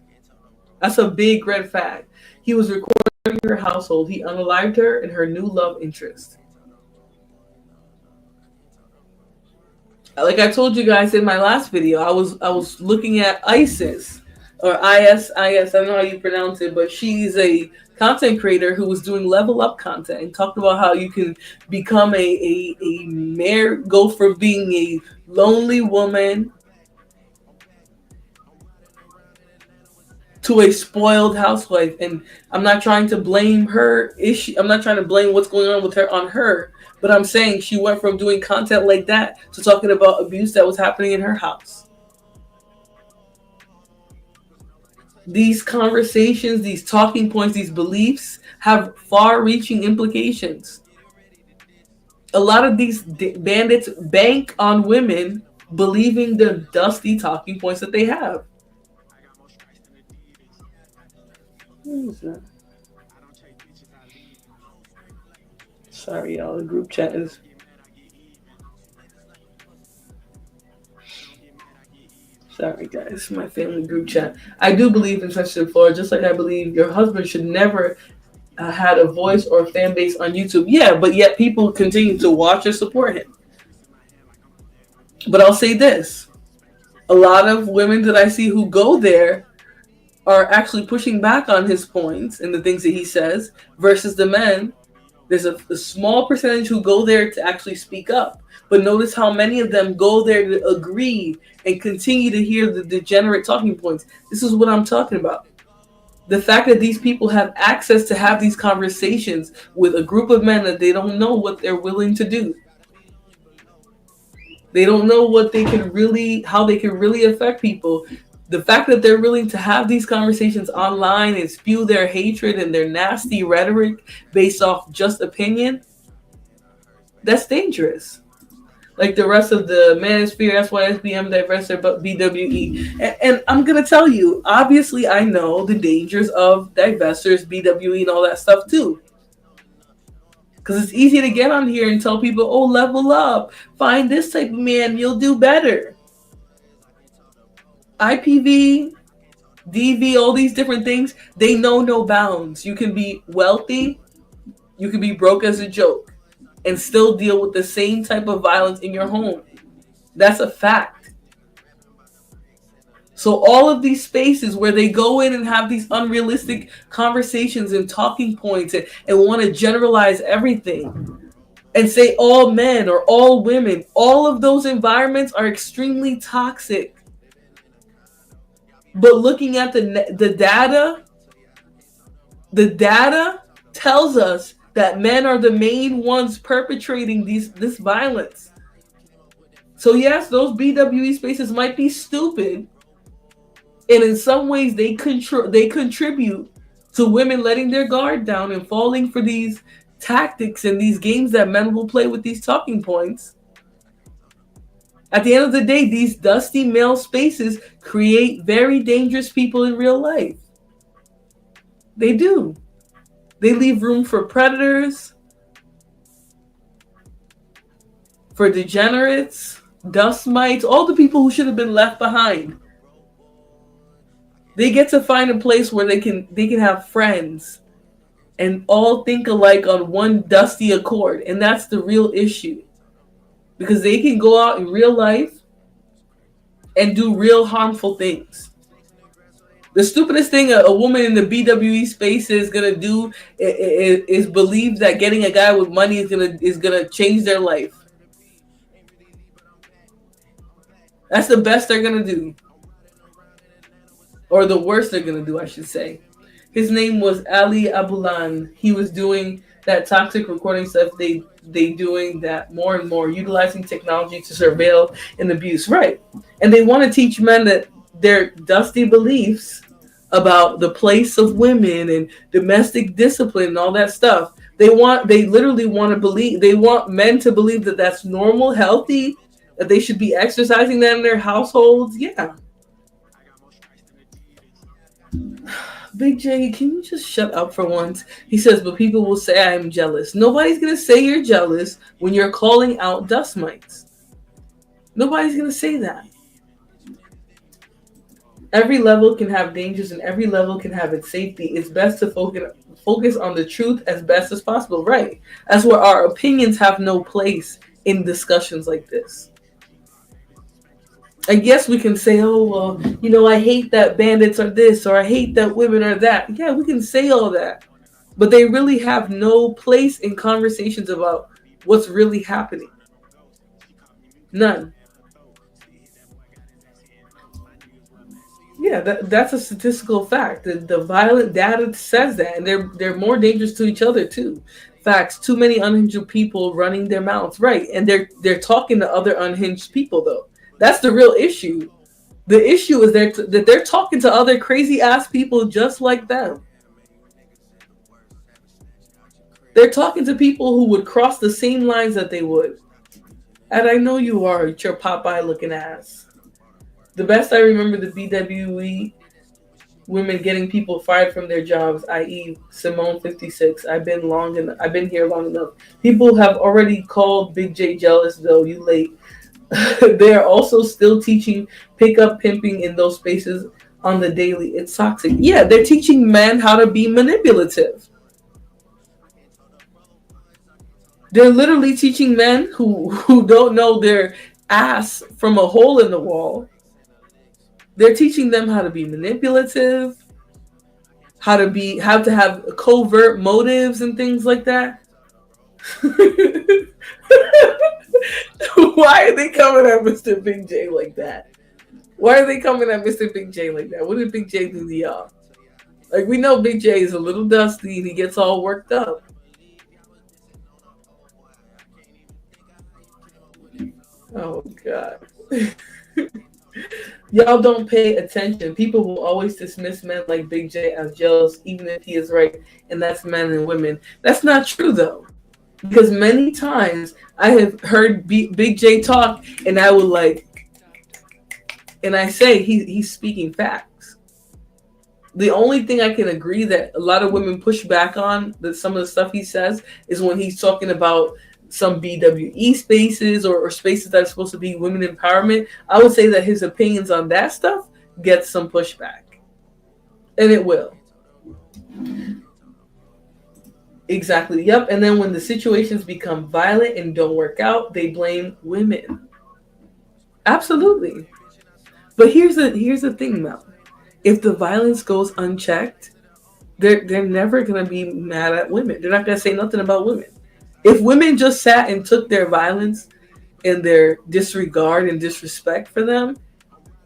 Speaker 3: That's a big red flag. He was recording her household. He unalived her and her new love interest. Like I told you guys in my last video, I was looking at ISIS or IS. I don't know how you pronounce it, but she's a content creator who was doing level up content and talked about how you can become a mayor, go from being a lonely woman to a spoiled housewife. And I'm not trying to blame her issue. I'm not trying to blame what's going on with her on her, but I'm saying she went from doing content like that to talking about abuse that was happening in her house. These conversations, these talking points, these beliefs have far-reaching implications. A lot of these bandits bank on women believing the dusty talking points that they have. What is that? Sorry, y'all. The group chat is... Sorry, guys. My family group chat. I do believe in censorship, Flora, just like I believe your husband should never had a voice or fan base on YouTube. Yeah, but yet people continue to watch and support him. But I'll say this. A lot of women that I see who go there are actually pushing back on his points and the things that he says versus the men. There's a small percentage who go there to actually speak up. But notice how many of them go there to agree and continue to hear the degenerate talking points. This is what I'm talking about. The fact that these people have access to have these conversations with a group of men that they don't know what they're willing to do. They don't know what they can really, how they can really affect people. The fact that they're willing to have these conversations online and spew their hatred and their nasty rhetoric based off just opinion, that's dangerous. Like the rest of the manosphere, SYSBM, Divester, but BWE. And I'm going to tell you, obviously I know the dangers of divestors, BWE, and all that stuff too. Because it's easy to get on here and tell people, oh, level up, find this type of man, you'll do better. IPV, DV, all these different things, they know no bounds. You can be wealthy, you can be broke as a joke, and still deal with the same type of violence in your home. That's a fact. So all of these spaces where they go in and have these unrealistic conversations and talking points and want to generalize everything and say all men or all women, all of those environments are extremely toxic. But looking at the data tells us that men are the main ones perpetrating this violence. So yes, those BWE spaces might be stupid, and in some ways they contribute to women letting their guard down and falling for these tactics and these games that men will play with these talking points. At the end of the day, these dusty male spaces create very dangerous people in real life. They do. They leave room for predators, for degenerates, dust mites, all the people who should have been left behind. They get to find a place where they can have friends and all think alike on one dusty accord. And that's the real issue. Because they can go out in real life and do real harmful things. The stupidest thing a woman in the BWE space is gonna do is believe that getting a guy with money is gonna change their life. That's the best they're gonna do, or the worst they're gonna do, I should say. His name was Ali Abulan. He was doing that toxic recording stuff. They doing that more and more, utilizing technology to surveil and abuse. Right. And they want to teach men that their dusty beliefs about the place of women and domestic discipline and all that stuff. They literally want to believe, they want men to believe that that's normal, healthy, that they should be exercising that in their households. Yeah. Big J, can you just shut up for once? He says, but people will say I'm jealous. Nobody's going to say you're jealous when you're calling out dust mites. Nobody's going to say that. Every level can have dangers and every level can have its safety. It's best to focus on the truth as best as possible. Right. That's where our opinions have no place in discussions like this. I guess we can say, oh, well, I hate that bandits are this, or I hate that women are that. Yeah, we can say all that. But they really have no place in conversations about what's really happening. None. Yeah, that's a statistical fact. The violent data says that, and they're more dangerous to each other too. Facts. Too many unhinged people running their mouths. Right, and they're talking to other unhinged people though. That's the real issue. The issue is that they're talking to other crazy ass people just like them. They're talking to people who would cross the same lines that they would. And I know you are, your Popeye looking ass. The best I remember the BWE women getting people fired from their jobs, i.e. Simone 56. I've been here long enough. People have already called Big J jealous though. You late. They are also still teaching pickup pimping in those spaces on the daily. It's toxic. Yeah, they're teaching men how to be manipulative. They're literally teaching men who don't know their ass from a hole in the wall. They're teaching them how to be manipulative, how to have covert motives and things like that. Why are they coming at Mr. Big J like that? Why are they coming at Mr. Big J like that? What did Big J do to y'all? Like, we know Big J is a little dusty and he gets all worked up. Oh, God. Y'all don't pay attention. People will always dismiss men like Big J as jealous, even if he is right, and that's men and women. That's not true, though. Because many times I have heard Big J talk, and I would and I say he's speaking facts. The only thing I can agree that a lot of women push back on some of the stuff he says is when he's talking about some BWE spaces or spaces that are supposed to be women empowerment. I would say that his opinions on that stuff get some pushback, and it will. Exactly. Yep. And then when the situations become violent and don't work out, they blame women. Absolutely. But here's the thing, Mel. If the violence goes unchecked, they're never gonna be mad at women. They're not gonna say nothing about women. If women just sat and took their violence and their disregard and disrespect for them,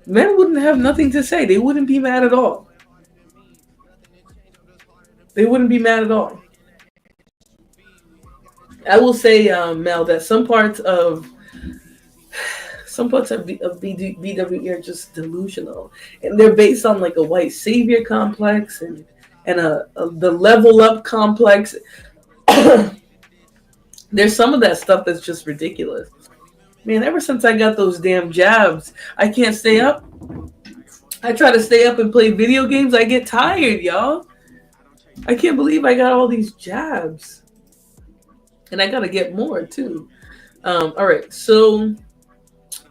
Speaker 3: men wouldn't have nothing to say. They wouldn't be mad at all. They wouldn't be mad at all. I will say, Mel, that some parts of BWE are just delusional, and they're based on like a white savior complex and the level up complex. There's some of that stuff that's just ridiculous. Man, ever since I got those damn jabs, I can't stay up. I try to stay up and play video games. I get tired, y'all. I can't believe I got all these jabs. And I gotta get more too. All right, so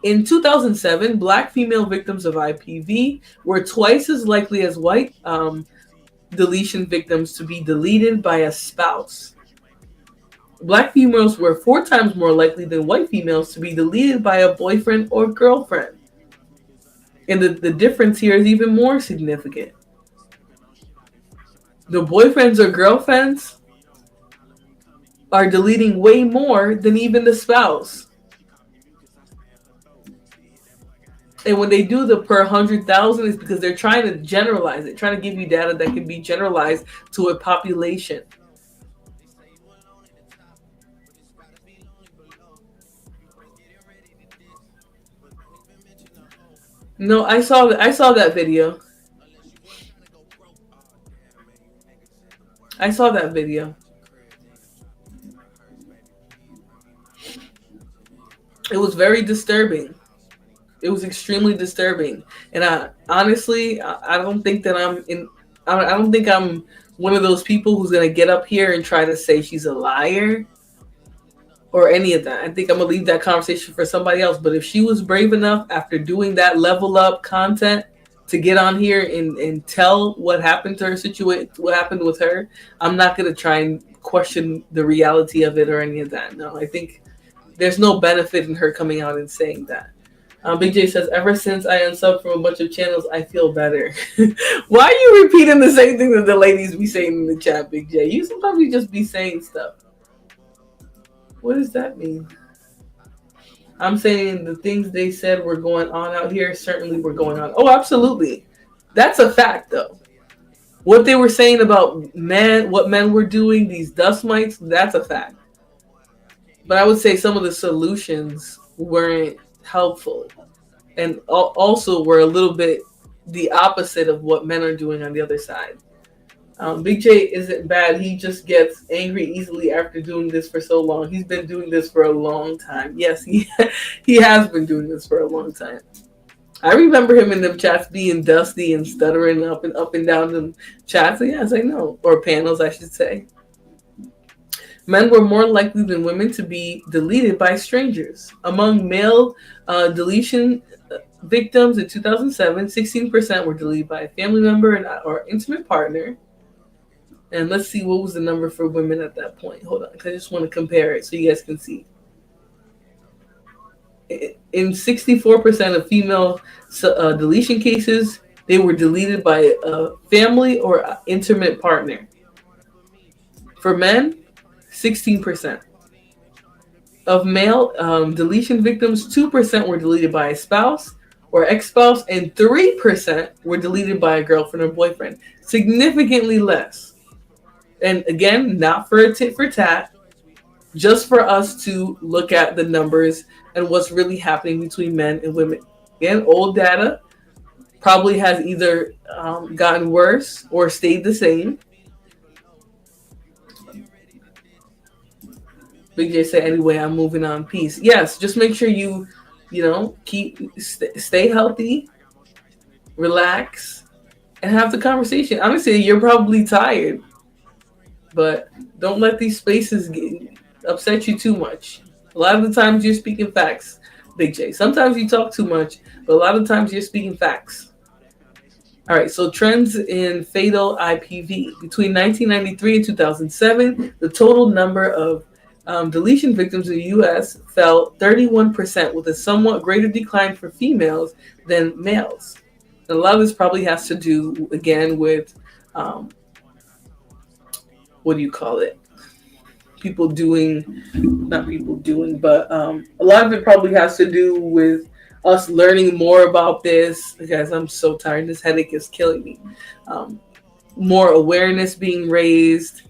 Speaker 3: in 2007, black female victims of IPV were twice as likely as white deletion victims to be deleted by a spouse. Black females were 4 times more likely than white females to be deleted by a boyfriend or girlfriend. And the difference here is even more significant. The boyfriends or girlfriends are deleting way more than even the spouse. And when they do the per 100,000, it's because they're trying to generalize it, trying to give you data that can be generalized to a population. No, I saw that video. I saw that video. It was very disturbing. It was extremely disturbing, and I don't think that I don't think I'm one of those people who's gonna get up here and try to say she's a liar or any of that. I think I'm gonna leave that conversation for somebody else. But if she was brave enough after doing that level up content to get on here and tell what happened to her situation, what happened with her, I'm not gonna try and question the reality of it or any of that. No, I think there's no benefit in her coming out and saying that. Big J says, ever since I unsubbed from a bunch of channels, I feel better. Why are you repeating the same thing that the ladies be saying in the chat, Big J? You sometimes just be saying stuff. What does that mean? I'm saying the things they said were going on out here certainly were going on. Oh, absolutely. That's a fact, though. What they were saying about men, what men were doing, these dust mites, that's a fact. But I would say some of the solutions weren't helpful and also were a little bit the opposite of what men are doing on the other side. Big J isn't bad. He just gets angry easily after doing this for so long. He's been doing this for a long time. Yes, he has been doing this for a long time. I remember him in the chats being dusty and stuttering up and down the chats. Yes, I know. Or panels, I should say. Men were more likely than women to be deleted by strangers. Among male deletion victims in 2007, 16% were deleted by a family member or intimate partner. And let's see, what was the number for women at that point? Hold on, because I just want to compare it so you guys can see. In 64% of female deletion cases, they were deleted by a family or intimate partner. For men, 16%. Of male deletion victims, 2% were deleted by a spouse or ex-spouse, and 3% were deleted by a girlfriend or boyfriend. Significantly less. And again, not for a tit for tat, just for us to look at the numbers and what's really happening between men and women. Again, old data probably has either gotten worse or stayed the same. Big J say, anyway, I'm moving on. Peace. Yes, just make sure you stay healthy, relax, and have the conversation. Honestly, you're probably tired, but don't let these spaces upset you too much. A lot of the times you're speaking facts, Big J. Sometimes you talk too much, but a lot of times you're speaking facts. All right, so trends in fatal IPV. Between 1993 and 2007, the total number of deletion victims in the U.S. fell 31%, with a somewhat greater decline for females than males. And a lot of this probably has to do, again, with um, what do you call it? People doing, not people doing, but a lot of it probably has to do with us learning more about this. Guys, I'm so tired. This headache is killing me. Um, More awareness being raised,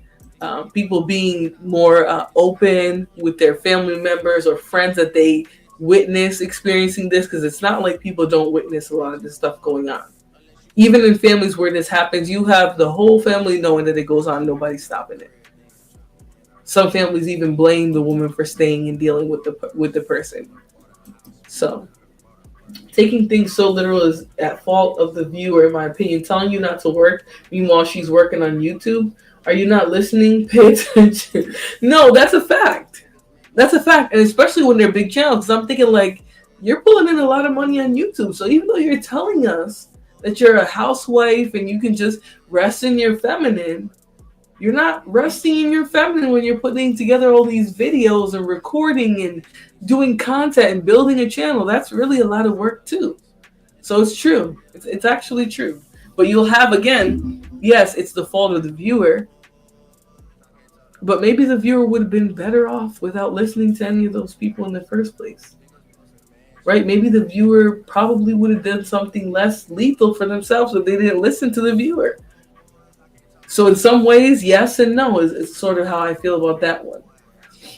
Speaker 3: people being more open with their family members or friends that they witness experiencing this, because it's not like people don't witness a lot of this stuff going on. Even in families where this happens, you have the whole family knowing that it goes on, nobody's stopping it. Some families even blame the woman for staying and dealing with the person. So taking things so literal is at fault of the viewer, in my opinion. Telling you not to work, meanwhile she's working on YouTube. Are you not listening? Pay attention. No, that's a fact. That's a fact, and especially when they're big channels. Because I'm thinking like you're pulling in a lot of money on YouTube. So even though you're telling us that you're a housewife and you can just rest in your feminine, you're not resting in your feminine when you're putting together all these videos and recording and doing content and building a channel. That's really a lot of work too. So it's true. It's actually true. But you'll have, again, yes, it's the fault of the viewer. But maybe the viewer would have been better off without listening to any of those people in the first place. Right? Maybe the viewer probably would have done something less lethal for themselves if they didn't listen to the viewer. So in some ways, yes and no is sort of how I feel about that one.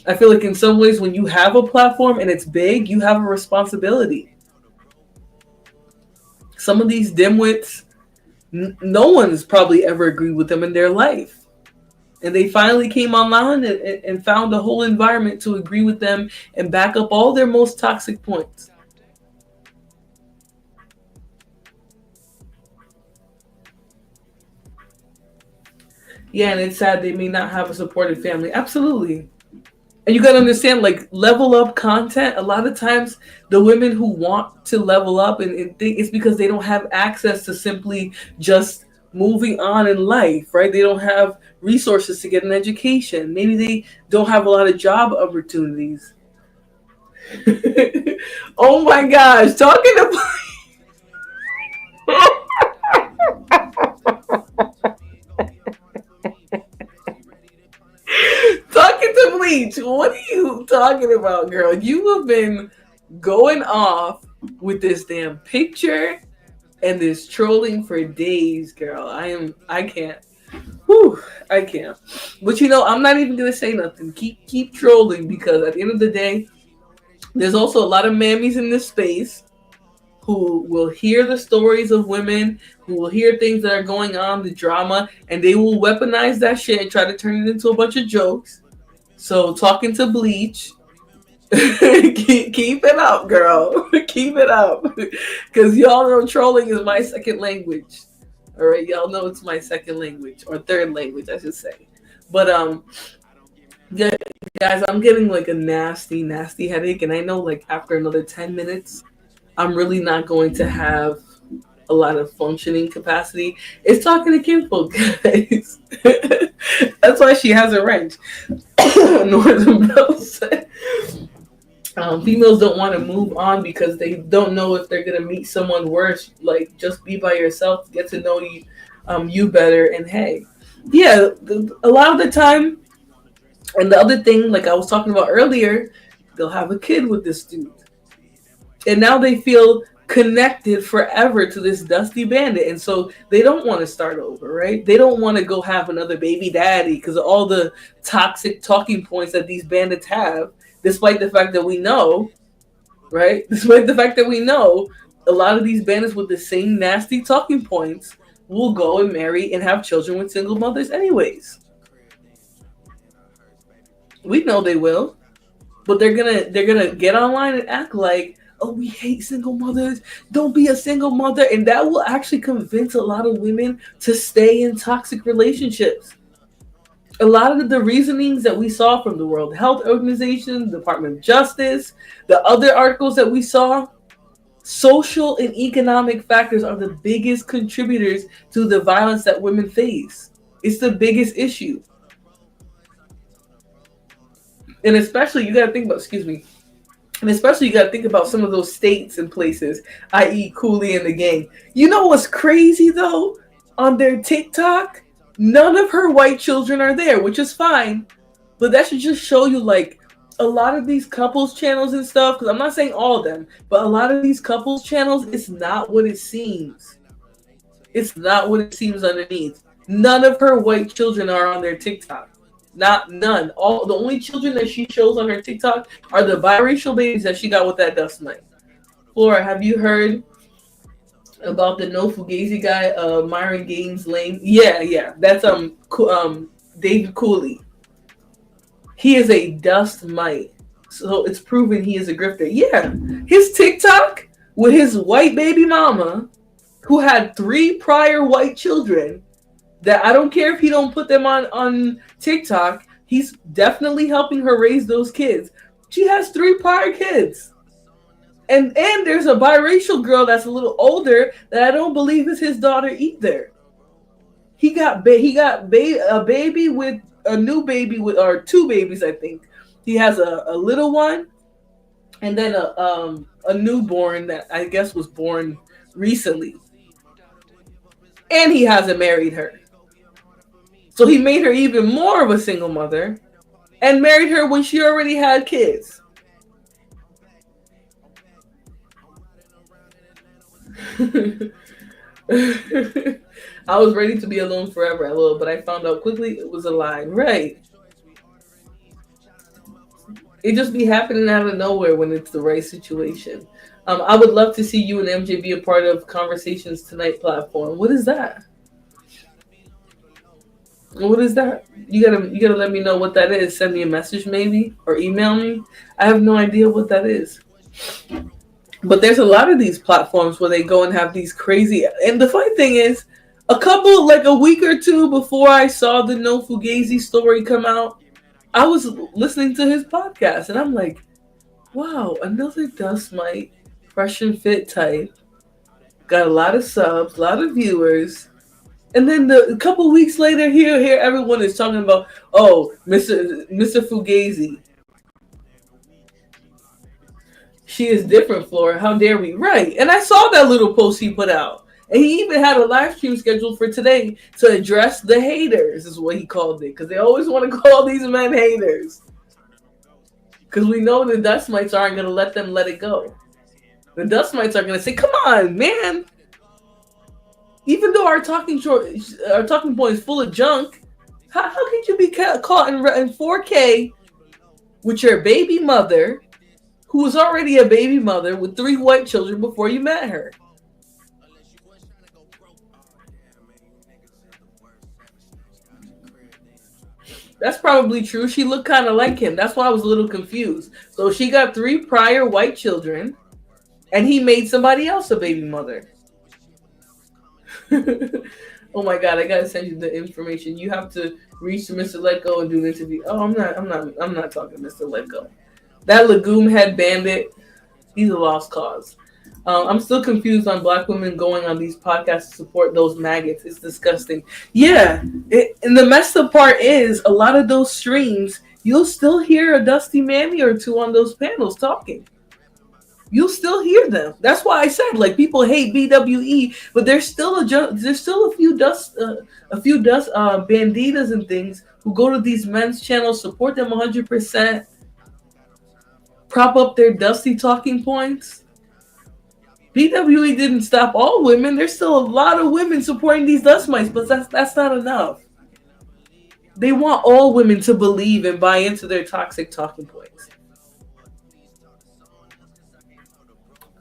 Speaker 3: I feel like in some ways when you have a platform and it's big, you have a responsibility. Some of these dimwits, no one's probably ever agreed with them in their life. And they finally came online and found a whole environment to agree with them and back up all their most toxic points. Yeah, and it's sad they may not have a supportive family. Absolutely. And you got to understand, like, level up content. A lot of times, the women who want to level up, and it's because they don't have access to simply just moving on in life, right? They don't have resources to get an education. Maybe they don't have a lot of job opportunities. Oh my gosh, talking about. Talking to Bleach, what are you talking about, girl? You have been going off with this damn picture and this trolling for days, girl. I can't. Whew, I can't. But you know, I'm not even gonna say nothing. Keep trolling, because at the end of the day, there's also a lot of mammies in this space who will hear the stories of women, who will hear things that are going on, the drama, and they will weaponize that shit and try to turn it into a bunch of jokes. So talking to Bleach, keep it up, girl. Keep it up. Because y'all know trolling is my second language. All right, y'all know it's my second language, or third language, I should say. But yeah, guys, I'm getting like a nasty headache, and I know like after another 10 minutes, I'm really not going to have a lot of functioning capacity. It's talking to kinfolk, guys. That's why she has a wrench. Northern Bell said. Females don't want to move on because they don't know if they're gonna meet someone worse. Like, just be by yourself, get to know you better, and hey, yeah, a lot of the time. And the other thing, like I was talking about earlier, they'll have a kid with this dude, and now they feel connected forever to this dusty bandit, and so they don't want to start over, right? They don't want to go have another baby daddy because of all the toxic talking points that these bandits have. Despite the fact that we know, right? Despite the fact that we know, a lot of these bandits with the same nasty talking points will go and marry and have children with single mothers anyways. We know they will. But they're gonna get online and act like, oh, we hate single mothers. Don't be a single mother. And that will actually convince a lot of women to stay in toxic relationships. A lot of the reasonings that we saw from the World Health Organization, the Department of Justice, the other articles that we saw, social and economic factors are the biggest contributors to the violence that women face. It's the biggest issue. And especially, you got to think about, excuse me, and especially you got to think about some of those states and places, i.e. Cooley and the gang. You know what's crazy, though? On their TikTok, none of her white children are there, which is fine. But that should just show you, like, a lot of these couples channels and stuff, because I'm not saying all of them, but a lot of these couples channels, it's not what it seems. It's not what it seems underneath. None of her white children are on their TikTok. None. All the only children that she shows on her TikTok are the biracial babies that she got with that dust mite. Flora, have you heard about the No Fugazi guy, Myron Gaines Lane? Yeah. That's David Cooley. He is a dust mite. So it's proven he is a grifter. Yeah. His TikTok with his white baby mama, who had 3 prior white children, that I don't care if he don't put them on TikTok, he's definitely helping her raise those kids. She has 3 prior kids. And there's a biracial girl that's a little older that I don't believe is his daughter either. He got a baby with a new baby with, or 2 babies, I think. He has a little one and then a newborn that I guess was born recently. And he hasn't married her. So he made her even more of a single mother and married her when she already had kids. I was ready to be alone forever, LOL, but I found out quickly it was a lie. Right. It just be happening out of nowhere when it's the right situation. I would love to see you and MJ be a part of Conversations Tonight platform. What is that? What is that? You gotta let me know what that is. Send me a message maybe or email me. I have no idea what that is. But there's a lot of these platforms where they go and have these crazy. And the funny thing is, a week or 2 before I saw the No Fugazi story come out, I was listening to his podcast and I'm like, wow, another dust mite, fresh and fit type, got a lot of subs, a lot of viewers. And then a couple weeks later, here everyone is talking about, oh, Mr. Fugazi. She is different, Flora. How dare we? Right. And I saw that little post he put out. And he even had a live stream scheduled for today to address the haters, is what he called it. Because they always want to call these men haters. Because we know the dust mites aren't going to let them let it go. The dust mites are going to say, come on, man. Even though our talking point is full of junk, how could you be caught in 4K with your baby mother, who was already a baby mother with 3 white children before you met her? That's probably true. She looked kind of like him. That's why I was a little confused. So she got 3 prior white children, and he made somebody else a baby mother. Oh my God! I gotta send you the information. You have to reach to Mr. Let Go and do an interview. Oh, I'm not talking to Mr. Let Go. That legume head bandit, he's a lost cause. I'm still confused on Black women going on these podcasts to support those maggots. It's disgusting. Yeah, and the messed up part is a lot of those streams, you'll still hear a dusty mammy or 2 on those panels talking. You'll still hear them. That's why I said, like, people hate BWE, but there's still a few banditas and things who go to these men's channels, support them 100%, prop up their dusty talking points. BWE didn't stop all women. There's still a lot of women supporting these dust mites, but that's not enough. They want all women to believe and buy into their toxic talking points.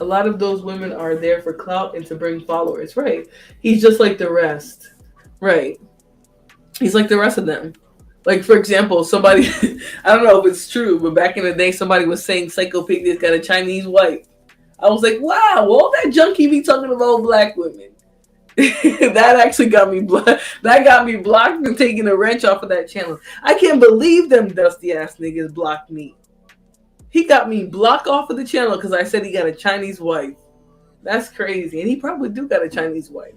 Speaker 3: A lot of those women are there for clout and to bring followers. Right. He's just like the rest. Right. He's like the rest of them. Like, for example, somebody, I don't know if it's true, but back in the day, somebody was saying Psycho Piggy's got a Chinese wife. I was like, wow, all that junk he be talking about black women. That actually got me that got me blocked and taking a wrench off of that channel. I can't believe them dusty ass niggas blocked me. He got me blocked off of the channel because I said he got a Chinese wife. That's crazy. And he probably do got a Chinese wife.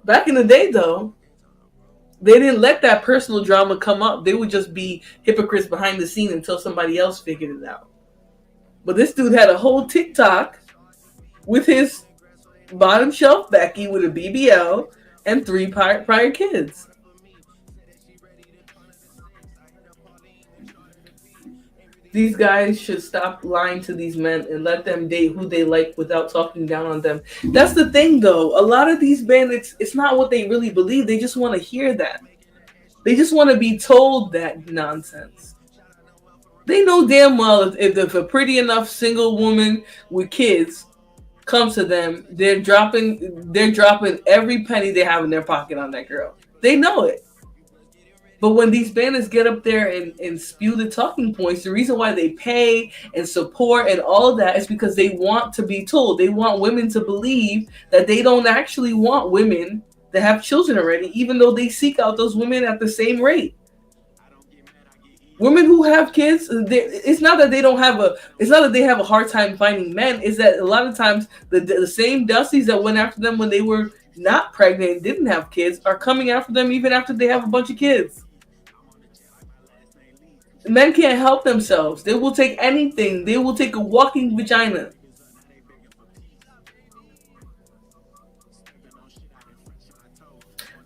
Speaker 3: Back in the day, though, they didn't let that personal drama come up. They would just be hypocrites behind the scene until somebody else figured it out. But this dude had a whole TikTok with his bottom shelf Becky with a BBL and 3 prior kids. These guys should stop lying to these men and let them date who they like without talking down on them. That's the thing, though. A lot of these bandits, it's not what they really believe. They just want to hear that. They just want to be told that nonsense. They know damn well if a pretty enough single woman with kids comes to them, they're dropping every penny they have in their pocket on that girl. They know it. But when these bandits get up there and spew the talking points, the reason why they pay and support and all of that is because they want to be told. They want women to believe that they don't actually want women that have children already, even though they seek out those women at the same rate. Women who have kids, it's not that they have a hard time finding men. It's that a lot of times the same dusties that went after them when they were not pregnant and didn't have kids are coming after them even after they have a bunch of kids. Men can't help themselves. They will take anything. They will take a walking vagina.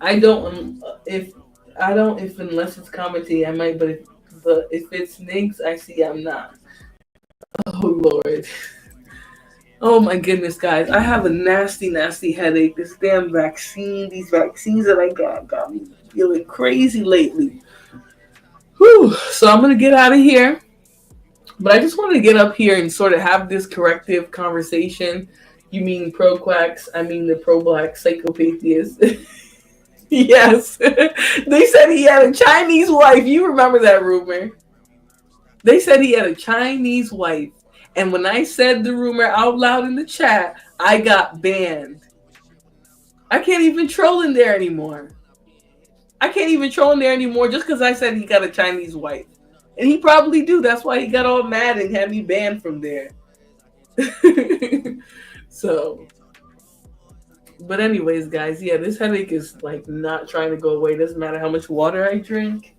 Speaker 3: If unless it's comedy, I might, but if it's Nigs, I see I'm not. Oh Lord. Oh my goodness, guys. I have a nasty, nasty headache. This damn vaccine, these vaccines that I got me feeling crazy lately. Whew. So I'm going to get out of here. But I just wanted to get up here and sort of have this corrective conversation. You mean pro-quacks? I mean the pro-black psychopaths. Yes. They said he had a Chinese wife. You remember that rumor. They said he had a Chinese wife. And when I said the rumor out loud in the chat, I got banned. I can't even troll in there anymore. Just because I said he got a Chinese wife. And he probably do. That's why he got all mad and had me banned from there. So, but anyways, guys, yeah, this headache is like not trying to go away. It doesn't matter how much water I drink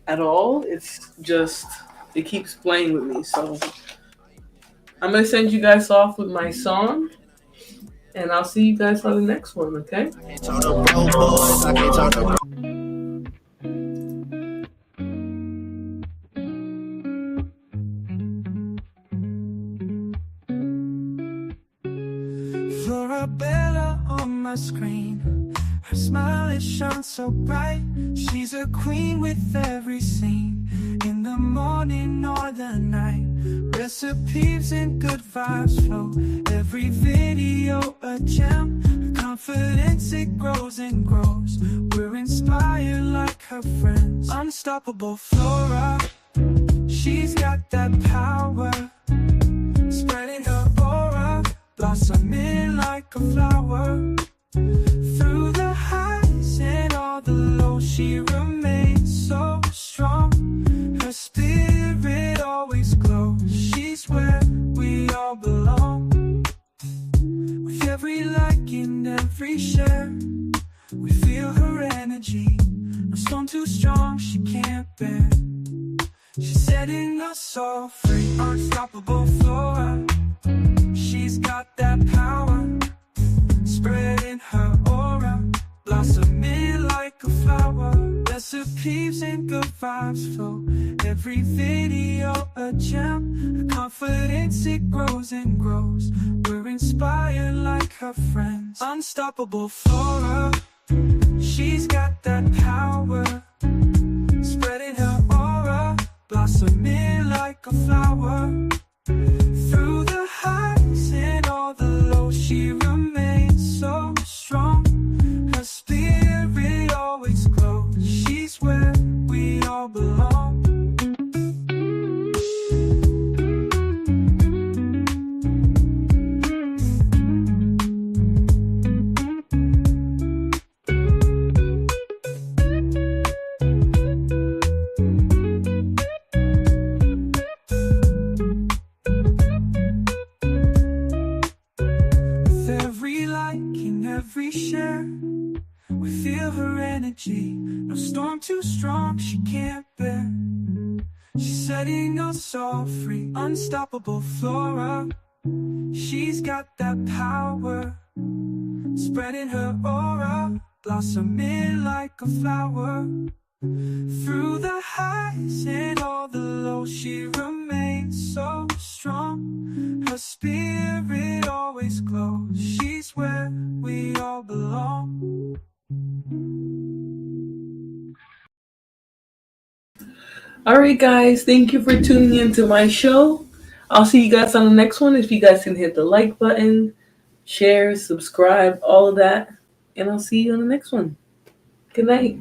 Speaker 3: at all. It's just, it keeps playing with me. So I'm going to send you guys off with my song. And I'll see you guys on the next one, okay?
Speaker 2: Florabella on my screen. Her smile, it shines so bright. She's a queen with every scene. In the morning or the night. Recipes and good vibes flow. Every video a gem. Her confidence, it grows and grows. We're inspired like her friends. Unstoppable Flora. She's got that power. Spreading her aura. Blossoming like a flower. Through the highs and all the lows, she remains so strong. Her spirit always glows. She's where we all belong. With every like and every share, we feel her energy. No storm too strong, she can't bear. She's setting us all free. Unstoppable Flora. She's got that power. Spreading her aura. Blossoming like a flower. Recipes and good vibes flow. Every video a gem. Her confidence, it grows and grows. We're inspired like her friends. Unstoppable Flora. She's got that power. Spreading her aura. Blossoming like a flower. Through the highs and all the lows, she remains so strong. Her spirit always glows. She's where we all belong. steady, no storm too strong she can't bear. She's setting us all free, unstoppable flora. She's got that power, spreading her aura, blossoming like a flower. Through the highs and all the lows, she remains so strong. Her spirit always glows. She's where we all belong.
Speaker 3: Alright, guys, thank you for tuning into my show. I'll see you guys on the next one. If you guys can hit the like button, share, subscribe, all of that. And I'll see you on the next one. Good night.